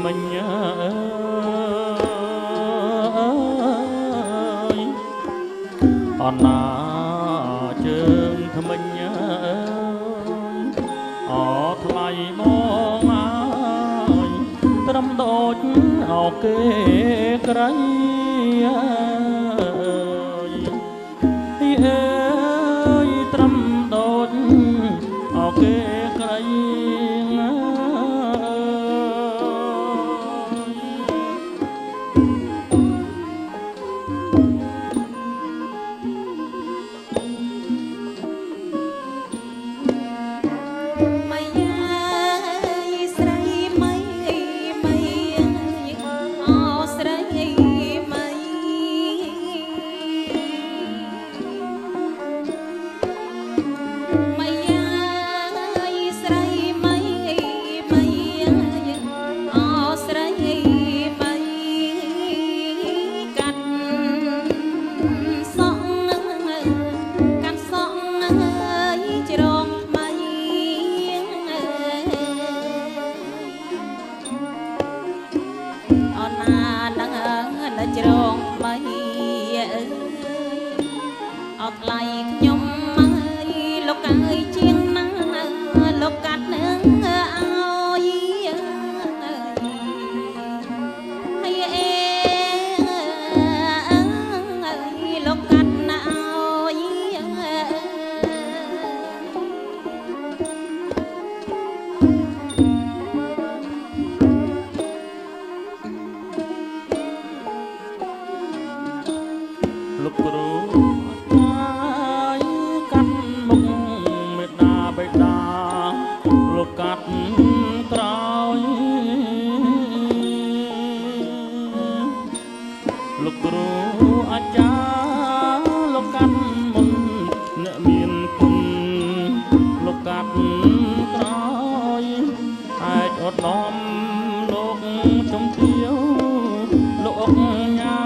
មិញអនណាជើងថ្មិញអថ្លៃបងអើយត្រឹមដូចអោគេក្រៃអើយត្រឹមដូចអោគេក្រៃលោកគ្រូកាត់មុខមេដាបេដាលោកកាត់ក្រោយលោកគ្រូអាចារ្យលោកកាត់មុនអ្នកមានគុណលោកកាត់ក្រោយអាចអត់ដំលោកចំទាវលោកអុកញ៉ា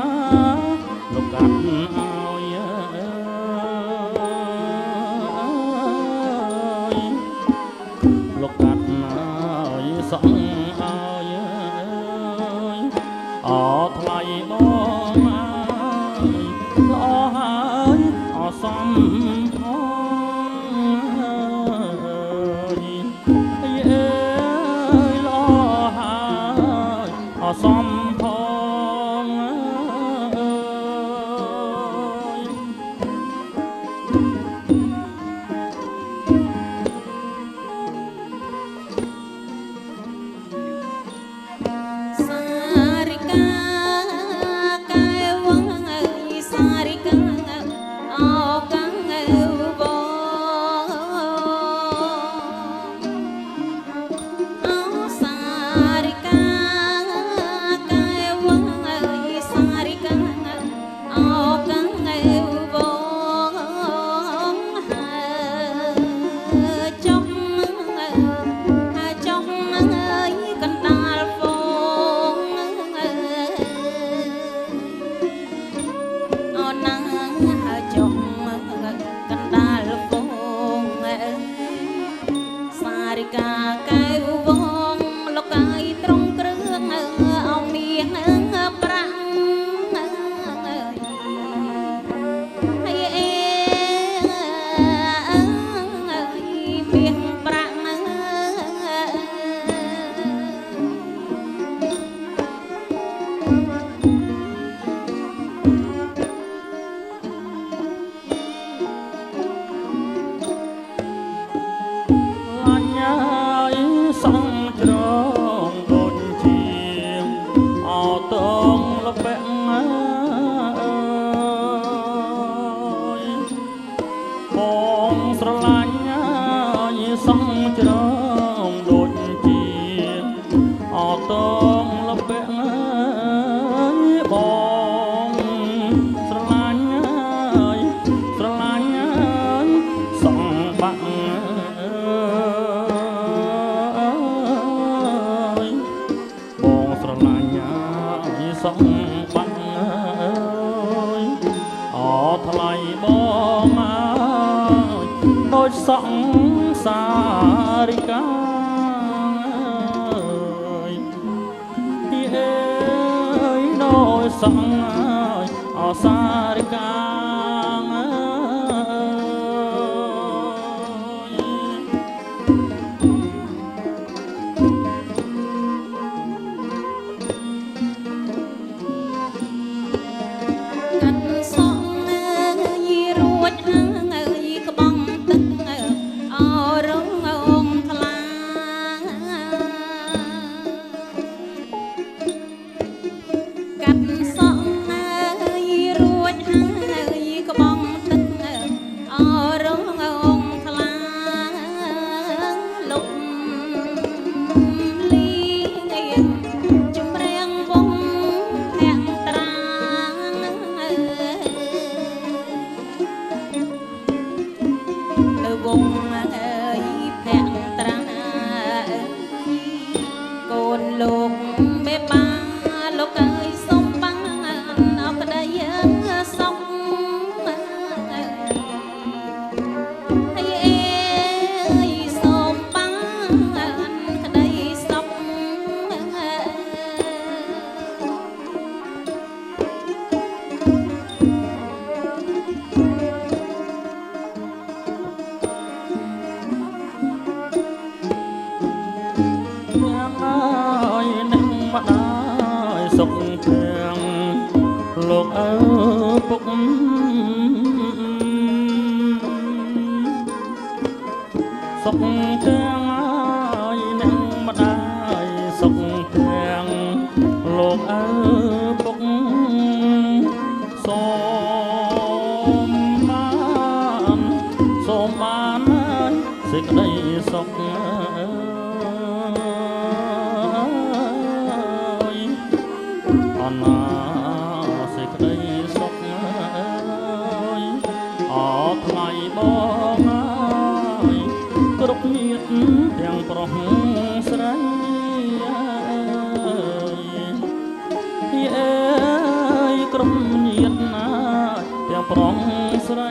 លោកកាត់ឲ្យលោកកាត់ឲ្យសក់ឲ្យអថ្លៃបងល្អហើយអសំផងអើយល្អហើយអសំផងសង្សារិកា សងអសារិកាសុខទាំងលោកឪពុកសុខទាំងហើយនឹងម្ដាយសុខទាំងលោកឪពុកសូមបានសេចក្តីសុខសេចក្តីសុខអត់ថ្លៃបងហើយគ្រប់ញាតិទាំងប្រុសស្រីអើយគ្រប់ញាតិណាទាំងប្រុសស្រី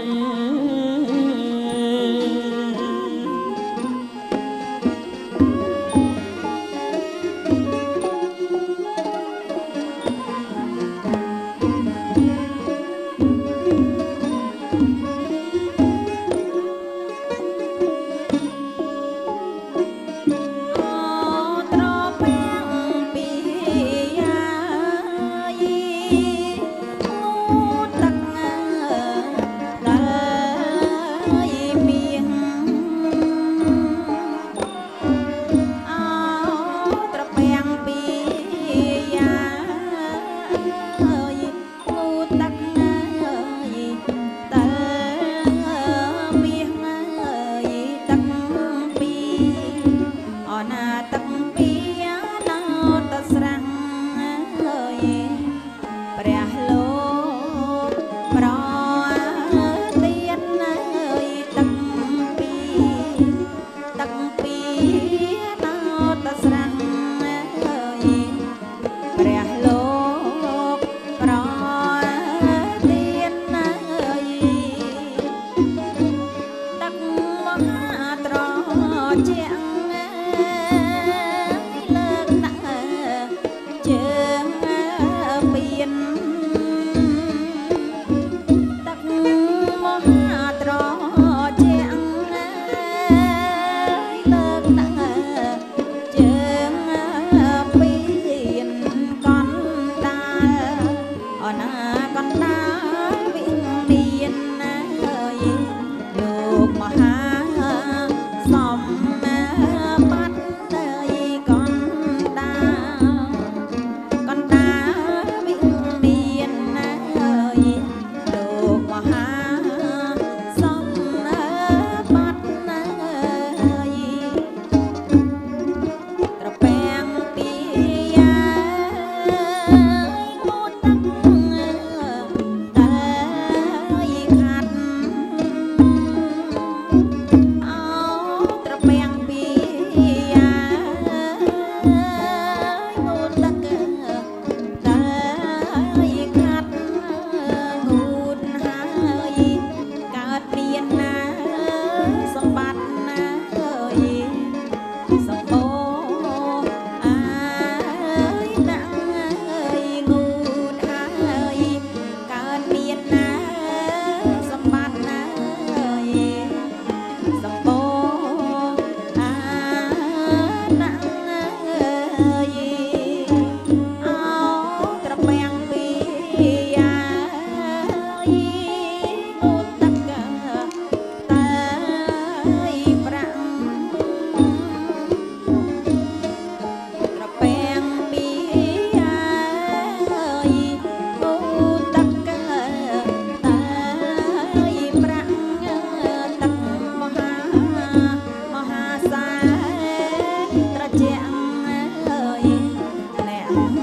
មាន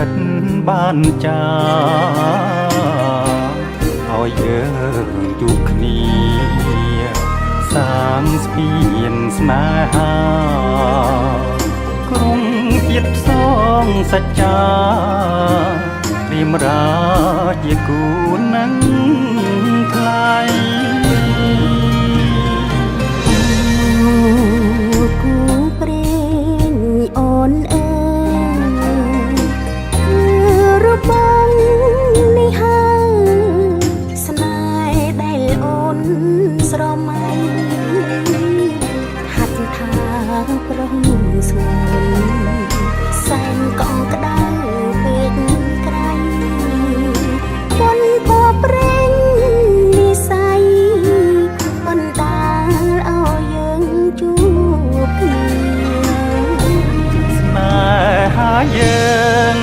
ិតបានចាឲ្យយើងជួបគ្នាសាងស្ពានស្នេហាក្រុងទៀតផ្សងសច្ចាព្រាមរាជាគូនឹងថ្លៃគូព្រេងអូនអើយគឺរូបបងនេះហើយស្នេហ៍ដែលអូនស្រមៃហាត់ថាប្រុងស្ងួនសែនកងក្តៅពេកក្រៃមុនភ័ព្វព្រេងនិស័យបណ្ដាលឲ្យយើងជួបគ្នាស្នេហាយើង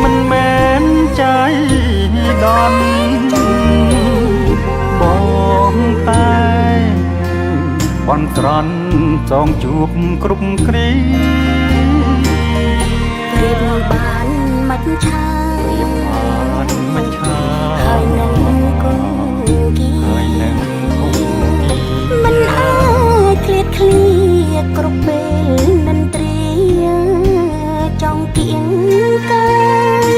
មិនមែនใจដន់បងតែបន់ត្រន់ចងជួបគ្រប់គ្រាព្រៀបបានមិនឆាហើយនឹងគូគីមិនអាចឃ្លាតឃ្លាគ្រប់ពេលនិន្ទ្រាចង់គៀងកាយ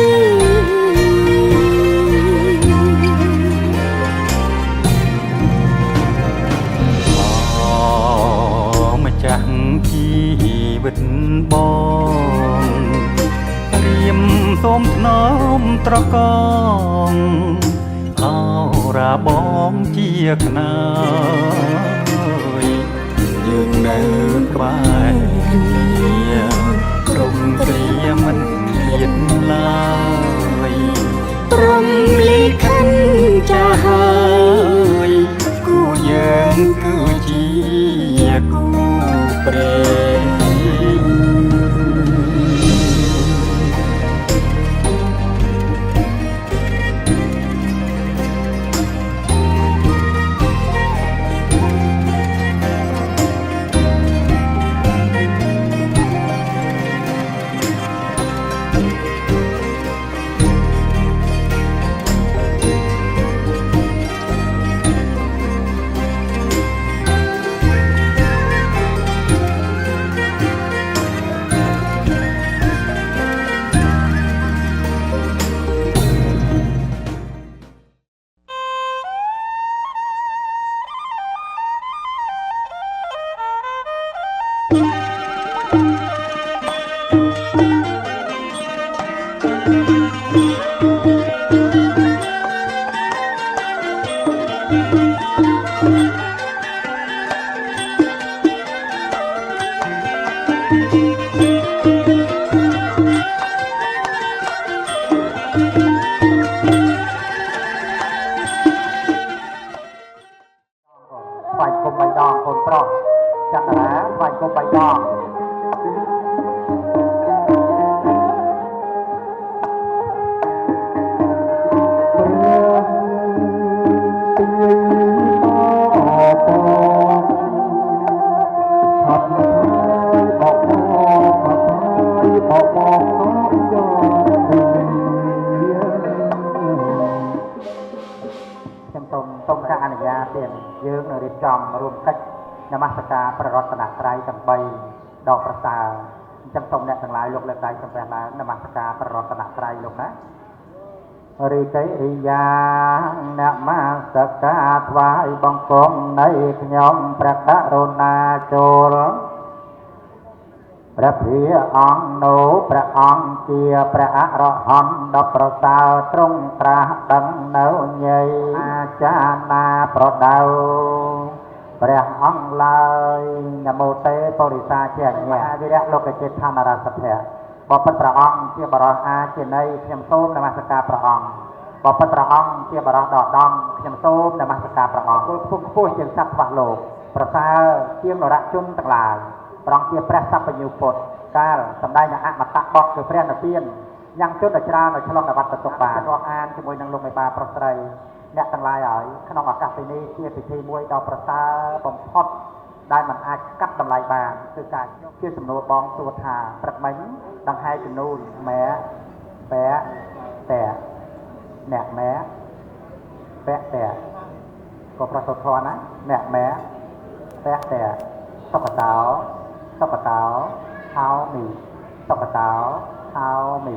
ម្ចាស់ជីវិតបងព្រាមសូមថ្នមត្រកងអរាបងជាខ្នើយយើងនៅក្បែរគ្នាក្រុមគ្រាមិនឃ្លាតឡើយព្រមលិខិតចាស់ហើយគូយើងគឺជាគូព្រេងស្វាយគុំ3ដងកូនប្រុសចន្ទរាស្វាយគុំ3ដងសូមការអនុញ្ញាតទៀតយើងនឹងរៀបចំរួមកិច្ចនមស្ការព្រះរតនត្រ័យទាំង3ដកប្រសើរអញ្ចឹងសូមអ្នកទាំងឡាយលោកលើកដៃសំពះឡើងនមស្ការព្រះរតនត្រ័យលោកណារីកៃរិយានមស្ការថ្វាយបង្គំនៃខ្ញុំព្រះករុណាចូលព្រះភិយអង្គនោះព្រះអង្គជាព្រះអរហន្តដ៏ប្រសើរទ្រង់ត្រាស់ដឹងនៅញៃអាចារ្យណាប្រដៅព្រះអង្គឡើយនមោទេបរិសាជាញ្ញវិរៈលោកចេតឋានរសភៈបបិទ្ធព្រះអង្គជាបរិសអាជានៃខ្ញុំសូមនមស្ការព្រះអង្គបបិទ្ធព្រះអង្គជាបរិសដ៏ដំខ្ញុំសូមនមស្ការព្រះអង្គគង់ខ្ពស់ជាងសត្វខ្វះលោកប្រសើរជាងនរជនទាំងឡាយព្រះអង្គជាព្រះសព្វញ្ញុពុទ្ធកាលសម្ដែងអមតៈបទគឺព្រះនិព្វានយ៉ាងជន់ដល់ច្រើនដល់ឆ្លងអវត្តទុក្ខបានរាប់អានជាមួយនឹងលោកមេបាប្រុសស្រីអ្នកទាំងឡាយហើយក្នុងឱកាសពេលនេះជាពិធីមួយដ៏ប្រសើរបំផុត ได้มันอาจกัดតម្លៃបានคือการជាសំណួរបងសួរថាព្រឹកមិញដង្ហែចំនួនម៉ែបែតែអ្នកម៉ែបែតែក៏ប្រសពធរណាអ្នកម៉ែបែតែសុខតោហៅមីសុខតោហៅមី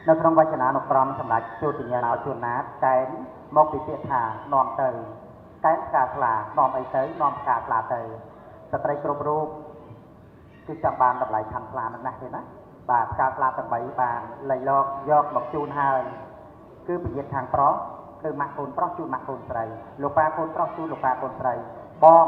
នៅក្នុងវចនានុក្រមសម្រាប់ជួបញ្ញាណជួនណាតកែនមកពីពាក្យថានាំទៅកែនផ្កាស្លានាំអីទៅនាំផ្កាស្លាទៅស្ត្រីគ្រប់រូបគឺចង់បានតម្លៃខាងស្លានឹងណាស់ទេណាបាទផ្កាស្លាទាំង3បានលៃលកយកមកជូនហើយគឺពញាតខាងប្រុសគឺម៉ាក់កូនប្រុសជូនម៉ាក់កូនស្រីលោកប៉ាកូនប្រុសជូនលោកប៉ាកូនស្រីបង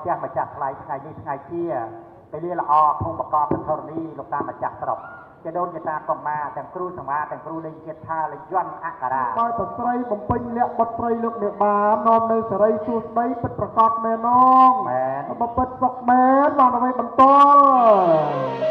ចាស់ម្ចាស់ថ្លៃថ្ងៃនេះថ្ងៃជាពេលលាល្អភូមិបកបធរណីលោកតាមម្ចាស់ស្រុកជាដូនជាតាកុមារទាំងគ្រូសមាទាំងគ្រូលេងជាតិថាលេងយន្តអក្សរាបើប្រស្រីបំពេញលក្ខបុត្រីលោកអ្នកបាននាំនៅសេរីសួស្ដីពិតប្រកបមែនងមែនបពិតសុខមែនបានអ្វីបន្តប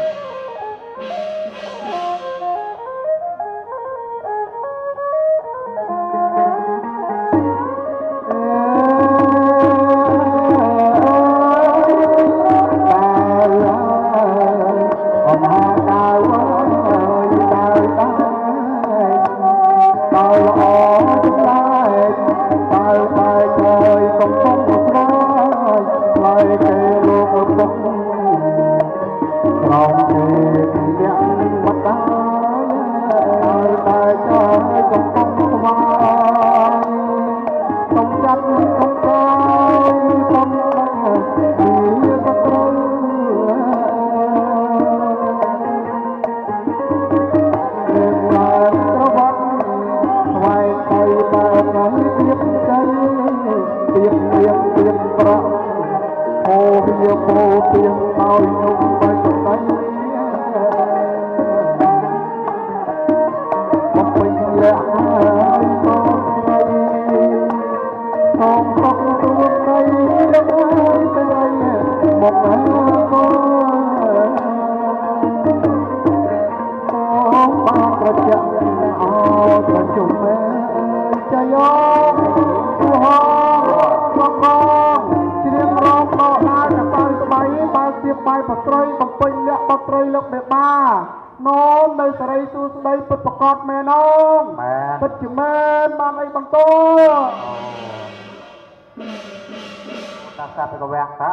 ទៀបបាយបត្រីបំពេញលក្ខបត្រីលោកមេបានោមនៅសេរីសួស្តីពិតប្រកបមែនអូនពិតជាមែនបានអីបន្តតាសាបកវៈតោ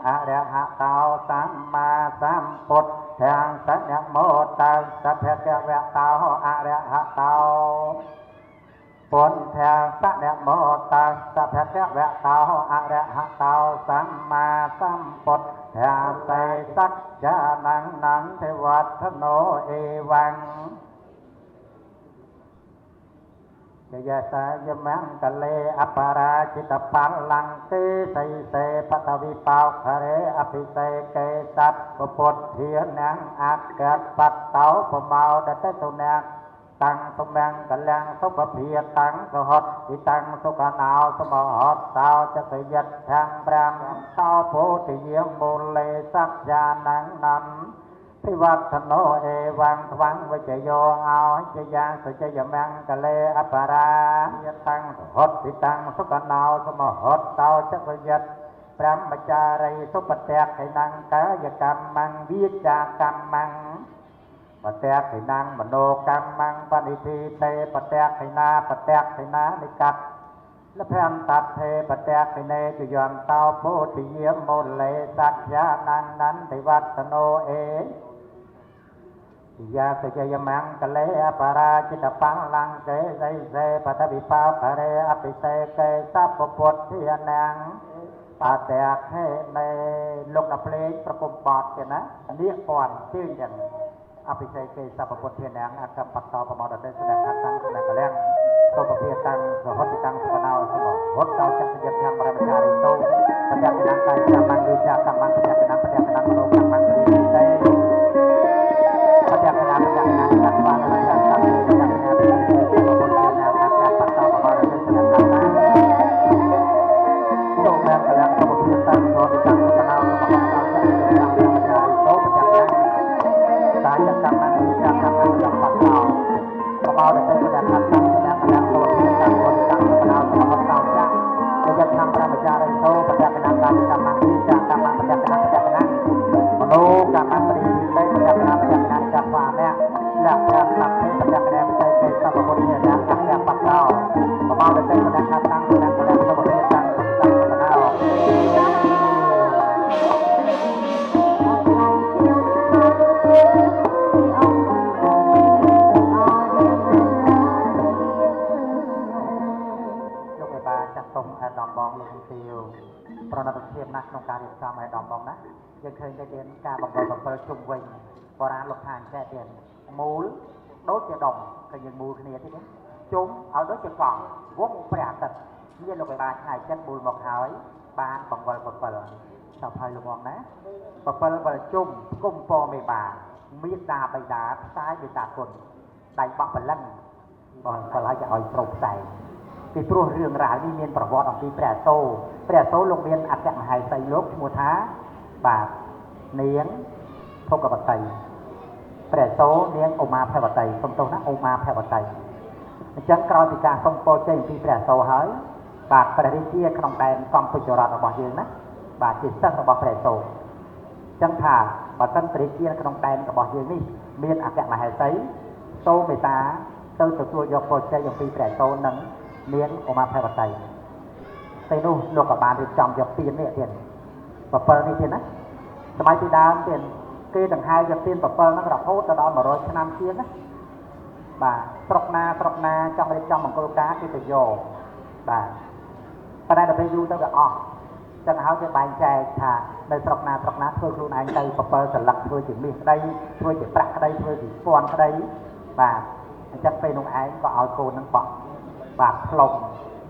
អរហតោសម្មាសម្ពុទ្ធទាំងសញ្ញមោតាសភគវៈតោអរហតោពុនធាសនមោតាសភគវៈតោអរហតោសម្មាសម្ពុទ្ធធាសេសច្ចានੰណੰទេវត្ថណោអេវੰយយសាយមង្គលេអបរាជិតបាលង្ទេសៃសេបតវិបោខរេអភិសេកេសត្វពុទ្ធធានំអក្កបតតោបមោដតេទុណាតាំងសុមង្គលាំងសុភភិតាំងសហតិតាំងសុខណោសមហតតោចកយិតខាងប្រាំតោពោធិយមូលេសច្ចានੰណੰពិវត្តណោអេវੰថ្វាំងវិជ្ជយោអោចយាសុចយមង្គលេអបរាយតាំងសហតិតាំងសុខណោសមហតតោចកយិតព្រមចារីសុបតៈឯណੰកាយកម្មੰវិជ្ជាកម្មੰបតៈឯណੰមនោកម្មੰបនិធិទេបតៈឯណាបតៈឯណានិកតលភ័ន្តតេបតៈឯណេជយន្តោពោធិយមូលេសច្ចានੰណន្តិវត្តណោអេយាសយមង្គលេអបរាជិតបាលង្កេសៃសេបតវិបោខរេអភិសេកេសពពុទ្ធធានំបតៈខេមេលោកដល់ភ្លេងប្រគំបទទេណានេះពាន់ជើងចឹងអភិសេកេសពពុទ្ធធានំអកបតោប្រមោដតេស្ដេចអតាំងស្ដេចកលាំងសុភភិតាំងសហតិតាំងសុណោសមហតតោចក្យធម្មរមចារិតោបតៈកណកាយកម្មវិជ្ជាកម្មបតៈកណបតៈកណមនោកម្មវិទេបតៈកណបតៈកណកម្មបារណកម្មបតៈកណបតៈកណសុភពុទ្ធធានំអកបតោប្រមោដតេស្ដេចអតាំងសូមកលាំងសុភភិតាំងសហតិតាំងសុណោសមហតតោចក្យធម្មរមចារិតោបតៈកណកាយកម្មវិជ្ជាកម្មបតៈប្រមោដតេស្ដេចអតាំងចារិតោបតៈកណកម្មកម្មវិជ្ជាកម្មបតៈកណបតៈកណមនោកម្មបរិវិទេបតៈកណបតៈកណកបាមៈលក្ខណៈបតៈកណវិទេកេសពពុទ្ធិយាអក្យបតោបមោដតេបតៈកតាំងបតៈកណសុភភិតាំងសុខសណោប្រណិតភាពណាស់ក្នុងការរៀបចំឲ្យដំបងណាយើងឃើញតែមានការបង្កើត7ជុំវិញបរាណលោកថាអញ្ចេះទៀតមូលដូចជាដុំឃើញយើងមូលគ្នាទៀតជុំឲ្យដូចជាកង់វងព្រះអាទិត្យនេះលោកឯបានឆ្នៃចិត្តមូលមកហើយបានបង្វិល7ចាប់ហើយលោកបងណា7វិលជុំគុំពមេបាមានតាបៃតាផ្សាយមេតាគុណដៃបោះបលឹងបង7ឲ្យឲ្យប្រុសផ្សាយពីព្រោះរឿងរ៉ាវនេះមានប្រវត្តិអំពីព្រះសូរលោកមានអគ្គមហេសីលោកឈ្មោះថាបាទនាងភុកវតីព្រះសូរនាងឧមាភវតីសុំទោសណាឧមាភវតីអញ្ចឹងក្រោយពីការសុំពរជ័យពីព្រះសូរហើយបាទព្រះរាជាក្នុងដែនកម្ពុជារដ្ឋរបស់យើងណាបាទជាសិស្សរបស់ព្រះសូរអញ្ចឹងថាបើសិនព្រះរាជាក្នុងដែនរបស់យើងនេះមានអគ្គមហេសីសូរមេតាទៅទទួលយកពរជ័យអំពីព្រះសូរនឹងនាងឧមាភវតីតែនោះលោកក៏បានរៀបចំយកទៀននេះទៀត7នេះទៀតណាសម័យពីដើមទៀតគេដង្ហែយកទៀន7ហ្នឹងរហូតដល់100ឆ្នាំទៀតណាបាទស្រុកណាចង់រៀបចំមង្គលការគេទៅយកបាទប៉ុន្តែដល់ពេលយូរទៅវាអស់ចឹងហើយគេបែងចែកថានៅស្រុកណាធ្វើខ្លួនឯងទៅ7សន្លឹកធ្វើជាមាសក្តីធ្វើជាប្រាក់ក្តីធ្វើជាស្ពាន់ក្តីបាទអញ្ចឹងពេលនោះឯងក៏ឲ្យកូនហ្នឹងបោះបាទផ្លុំ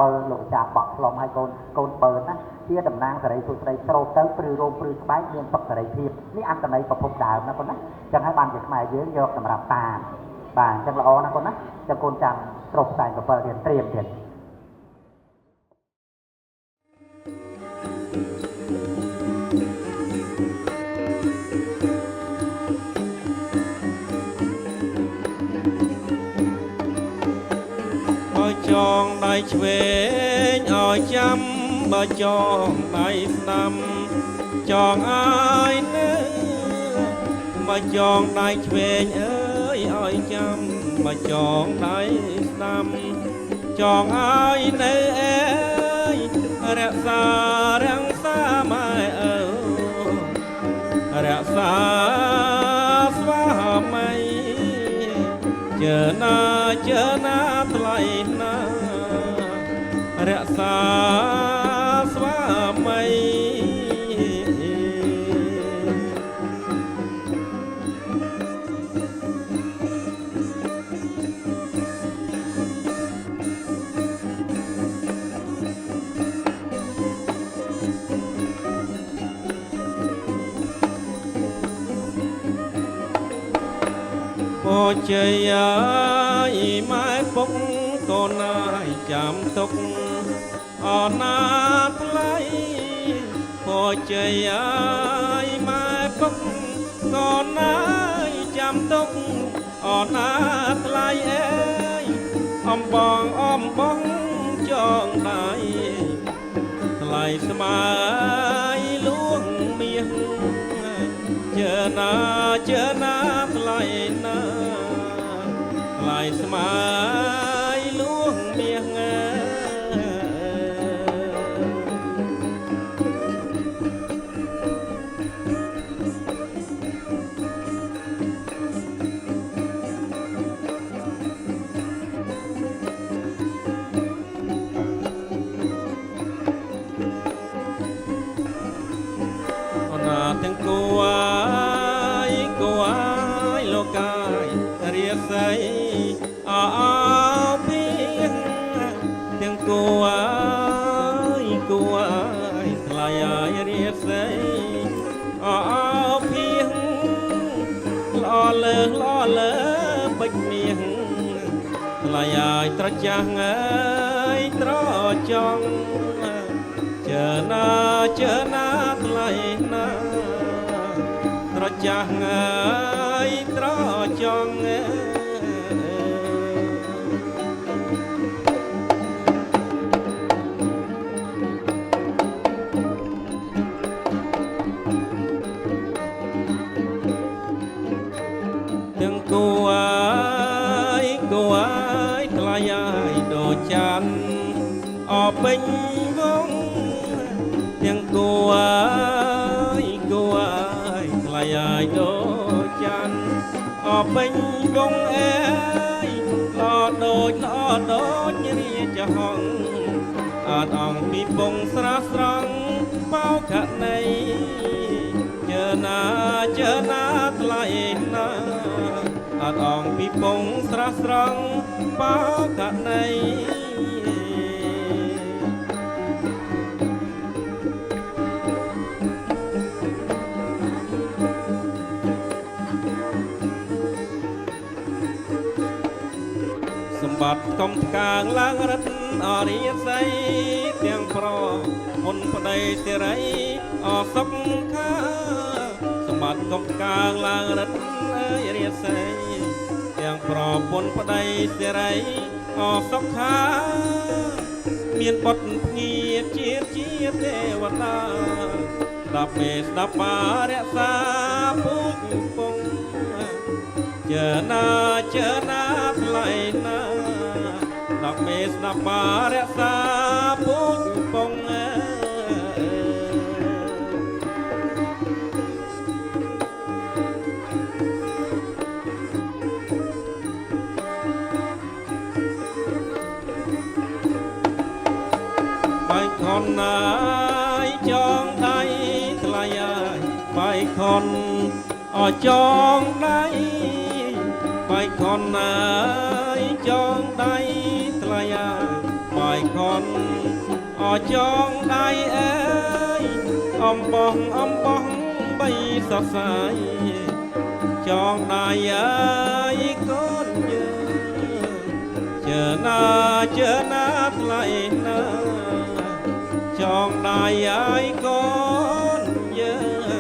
បើលោកចាបោះផ្លុំឲ្យកូនបើណាជាតំណាងសេរីសុស្ដីស្រោបទៅព្រឺរោមព្រឺស្បែកមានសុខសេរីភាពនេះអត្តន័យប្រភពដើមណាកូនណាចឹងហើយបានជាខ្មែរយើងយកសម្រាប់តាមបាទអញ្ចឹងល្អណាកូនណាចឹងកូនចាំស្រោបផ្សាយ7ទៀតត្រៀមទៀតចងដៃឆ្វេងឲ្យចាំបើចងដៃស្ដាំ ចងអើយនៅបើចងដៃឆ្វេងអើយឲ្យចាំបើចងដៃស្ដាំចងអើយនៅអើយរក្សាម៉ែអើរក្សាស្វាមីជើណាថ្លៃណារក្សាស្វាមី អូជ័យអើយម៉ែពុកកូនអើយចាំទុកអណាថ្លៃអូជ័យអើយម៉ែពុកកូនអើយចាំទុកអណាថ្លៃអើយអំបងចងដៃថ្លៃស្មើលួងមាសជើណាថ្លៃណាថ្លៃស្មើលួងមាសអូនណាទាំងគួយលោកកាយរៀបស្អីអោពីទាំងគួយថ្លៃឲ្យរៀបស្អីអោពីល្អលើពេជ្រមាសថ្លៃឲ្យត្រចាស់អើយត្រចង់ជើណាថ្លៃណាត្រចាស់អើយត្រចង់ទាំងគួយថ្លៃឲ្យដូចចាន់អពេញវងទាំងគួយថ្លៃឲ្យដូចចាន់អពេញវងអើយល្អដូចរាជហង្សអត់អង្គពីពងស្រស់ស្រង់បោកណៃជើណាថ្លៃណាអត់អង្គពីពងស្រស់ស្រង់បោកណៃសម្បត្តិកុំផ្កាងឡើងរិទ្ធអរិយស័យទាំងប្រមុនប្តីសិរីអសុខខាសម្បត្តិកុំផ្កាងឡើងរិទ្ធអរិយស័យទាំងប្រពន្ធប្តីសិរីអសុខខាមានបុត្រភ្ងាជាទេវតាស្ដាប់មេស្ដាប់បារក្សាពូជពងជើណាថ្លៃណាស្ដាប់មេស្ដាប់បារក្សាពូជពងបាយខនណាយចងដៃថ្លៃហើយបាយខនអចងដៃបាយខនណាយចងដៃថ្លៃហើយបាយខនអចងដៃអើយអំបោះបីសរសៃចងដៃអើយកូនយើងជើណាថ្លៃណាចងដៃអើយកូនយើង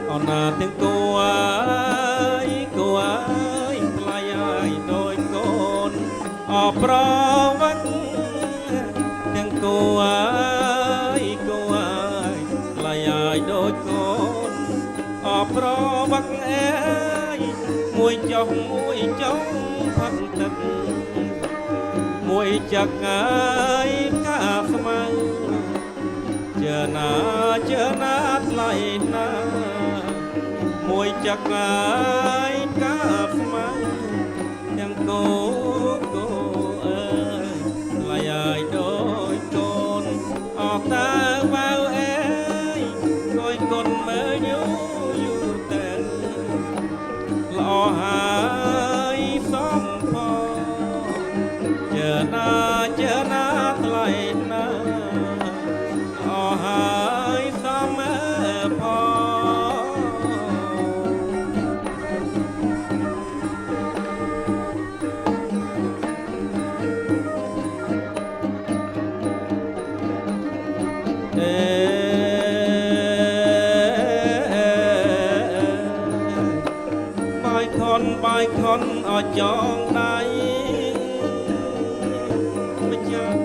អូនណាទាំងគួ អប្រវត្តិទាំងគួរគួរឡាយឲ្យដូចកូនអប្រវត្តិអើយមួយចុងផឹកទឹកមួយចឹកហើយកាស្មៅជើណាថ្លៃណាមួយចឹកហើយកាស្មៅទាំងគូអើយថ្លៃឲ្យដូចកូនអស់តើវ៉ៅអើយគួយកូនមើលយូរទៅល្អហើយសំផងជើណាថ្លៃណាអស់ហើយសំបាយខុនអត់ចងដៃមិនយ៉ាង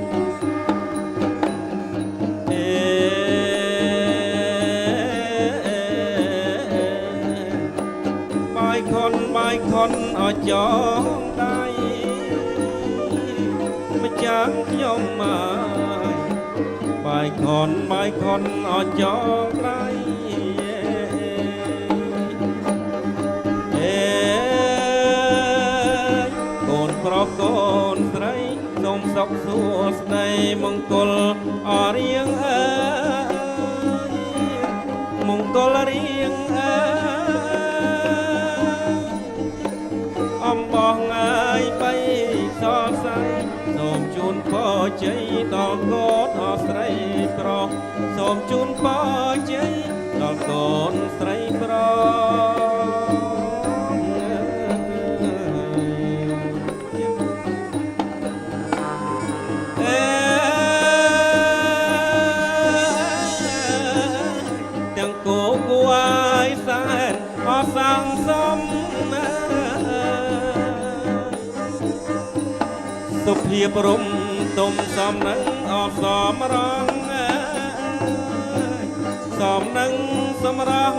បាយខុនអត់ចងដៃមិនយ៉ាងខ្ញុំមកបាយខុនអត់ចងដៃកូនស្រីសូមសុខសួស្តីមង្គលអរៀងអើយមង្គលរៀងអើយអំបោះងាយបីសរសៃសូមជូនពរជ័យដល់កូនអស្រីប្រុសសូមជូនពរជ័យដល់កូនស្រីប្រុសសាងសំសុភាពរំទុំសំនឹងអសមរងសំនឹងសម្រង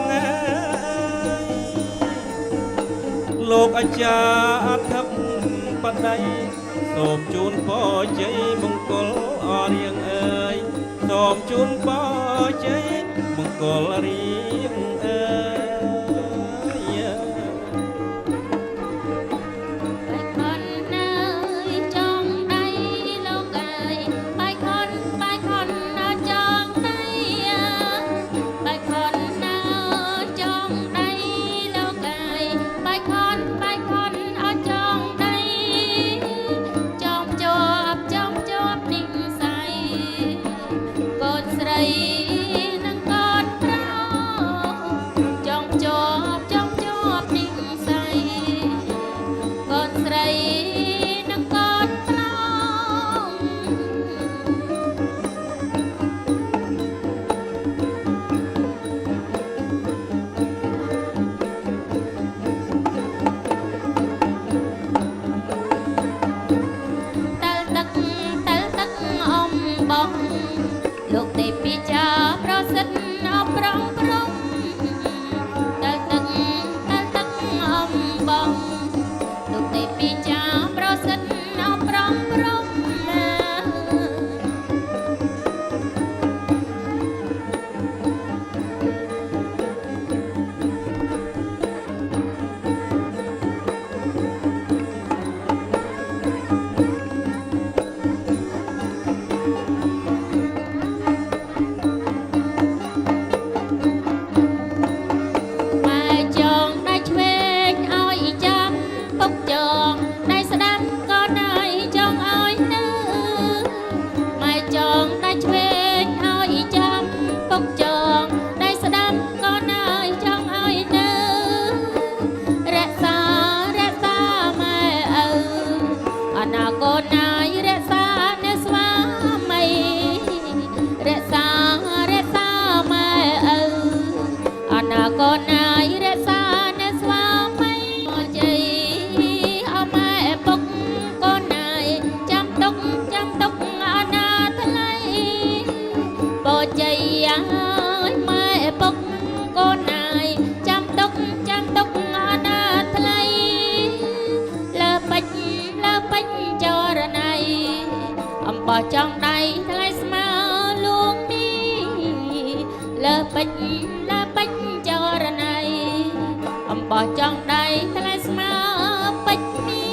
លោកអាចារ្យអធិបតីសូមជូនពរជ័យមង្គលអរៀងអើយសូមជូនពរជ័យមង្គលរៀងអើយលោកទេពីចាប្រសិទ្ធអប្រងព្រំតែទឹកអំបងលោកទេពីចាប្រសិទ្ធអប្រងព្រំកូនណាយរក្សានៅស្វាមីជ័យអមែពុក bỏ trong đáy lại smile luôn đi lơ bách cho ra này bỏ trong đáy lại smile bách đi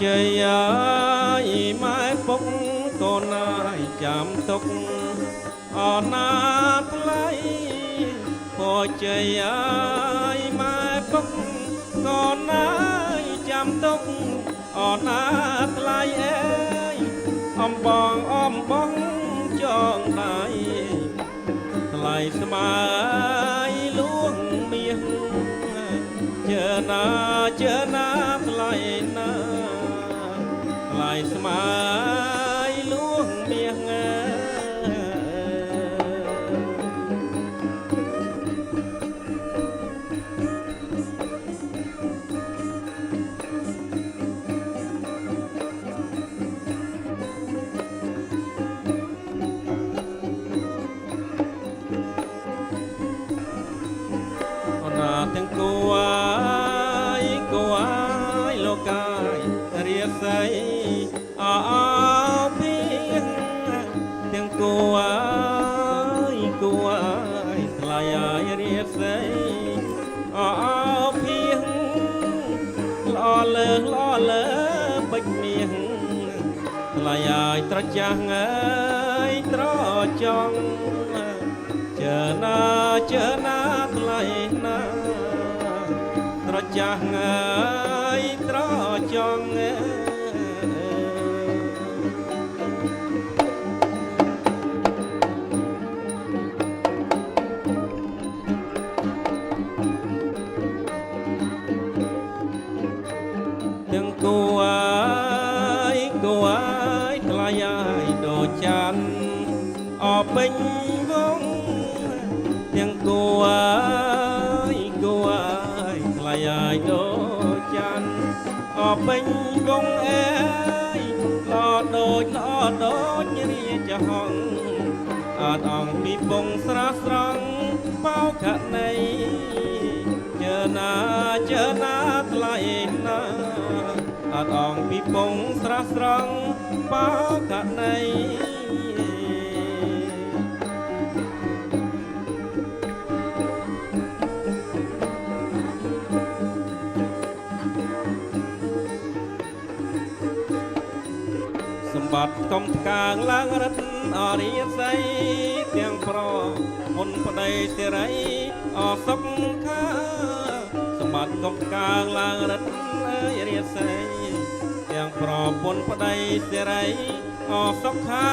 ជ័យអើយម៉ែពុកកូនអើយចាំទុកអណាថ្លៃពរជ័យអើយម៉ែពុកកូនអើយចាំទុកអណាថ្លៃអើយអំបងចងដៃថ្លៃស្មើលួងមាសជើណាថ្លៃណាថ្លៃស្មើលួងមាសទាំងគួយលោកកាយរៀបស្អីអភីទាំងគួយថ្លៃឲ្យរៀបស្អីអភីល្អលើបិចមាសថ្លៃឲ្យត្រចាស់អើយត្រចង់ជើណាថ្លៃណាត្រចាស់អើយត្រចង់ទាំងគួយថ្លៃឲ្យដូចចាន់អពេញវងទាំងគួយថ្លៃឲ្យដូចចាន់អពេញវងអើយល្អដូចរាជហង្សអត់អង្គពីពងស្រស់ស្រង់បោខណីជើណាថ្លៃណាអត់អង្គពីពងស្រស់ស្រង់បោខណីសម្បត្តិកំផ្កាងឡើងរិទ្ធអរិយស័យទាំងប្រមុនប្តីសិរីអសុខខាសម្បត្តិកំផ្កាងឡើងរិទ្ធអរិយស័យទាំងប្រមុនប្តីសិរីអសុខខា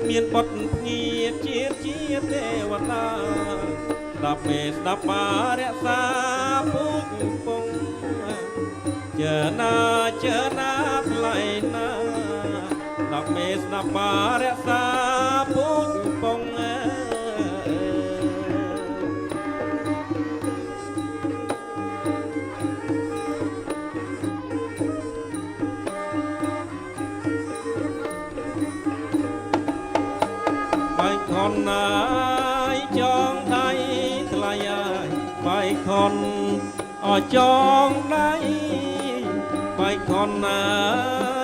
មានបុត្រភ្ងាជាទេវតាស្ដាប់មេស្ដាប់បារក្សាពុកពងជើណាថ្លៃណាដល់មេស្ដាប់បារក្សាពុកពងបាយខនណាយចងដៃថ្លៃហើយបាយខនអចងដៃបាយខនណា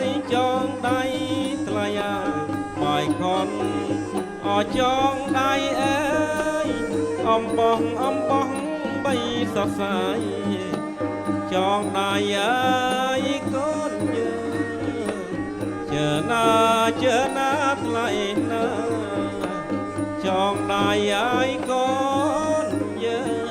យចងដៃថ្លៃហើយបាយខនអចងដៃអើយអំបោះបីសរសៃចងដៃអើយកូនយើងជើណាថ្លៃណាចងដៃហើយកូនយើង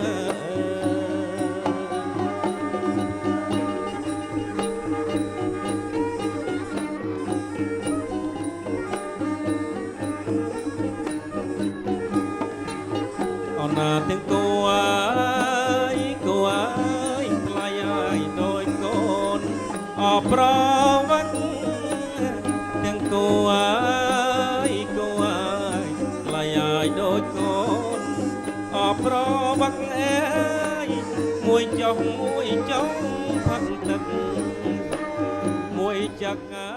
អណាទាំងគួយថ្លៃហើយដោយកូនអប្រវ ចុះមួយចុងផឹកទឹកមួយចឹកហើ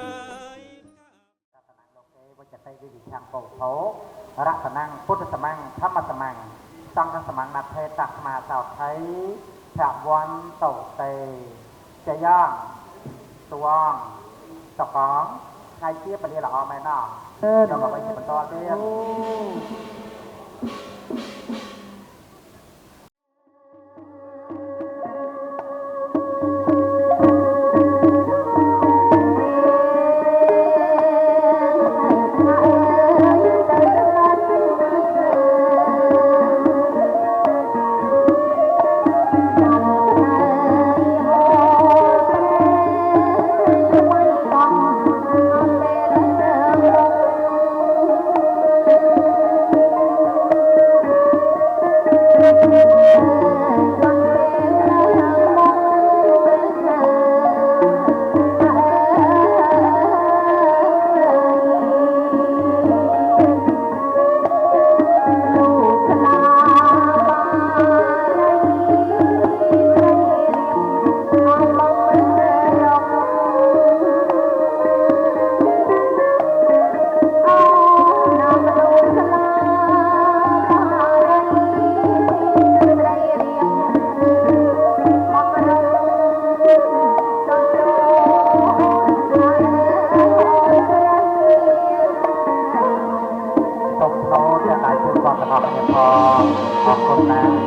យ វចតិវិវិឆាំងពោធោរតនាំងពុទ្ធសមੰធម្មសមੰសង្ឃសមੰណាថេតស្មាសោថៃភវន្តោតេចយ៉ាងតួងតកងថ្ងៃជាពលាល្អមែនណោះចូលមកវិញបន្តទៀត អរគុណណាស់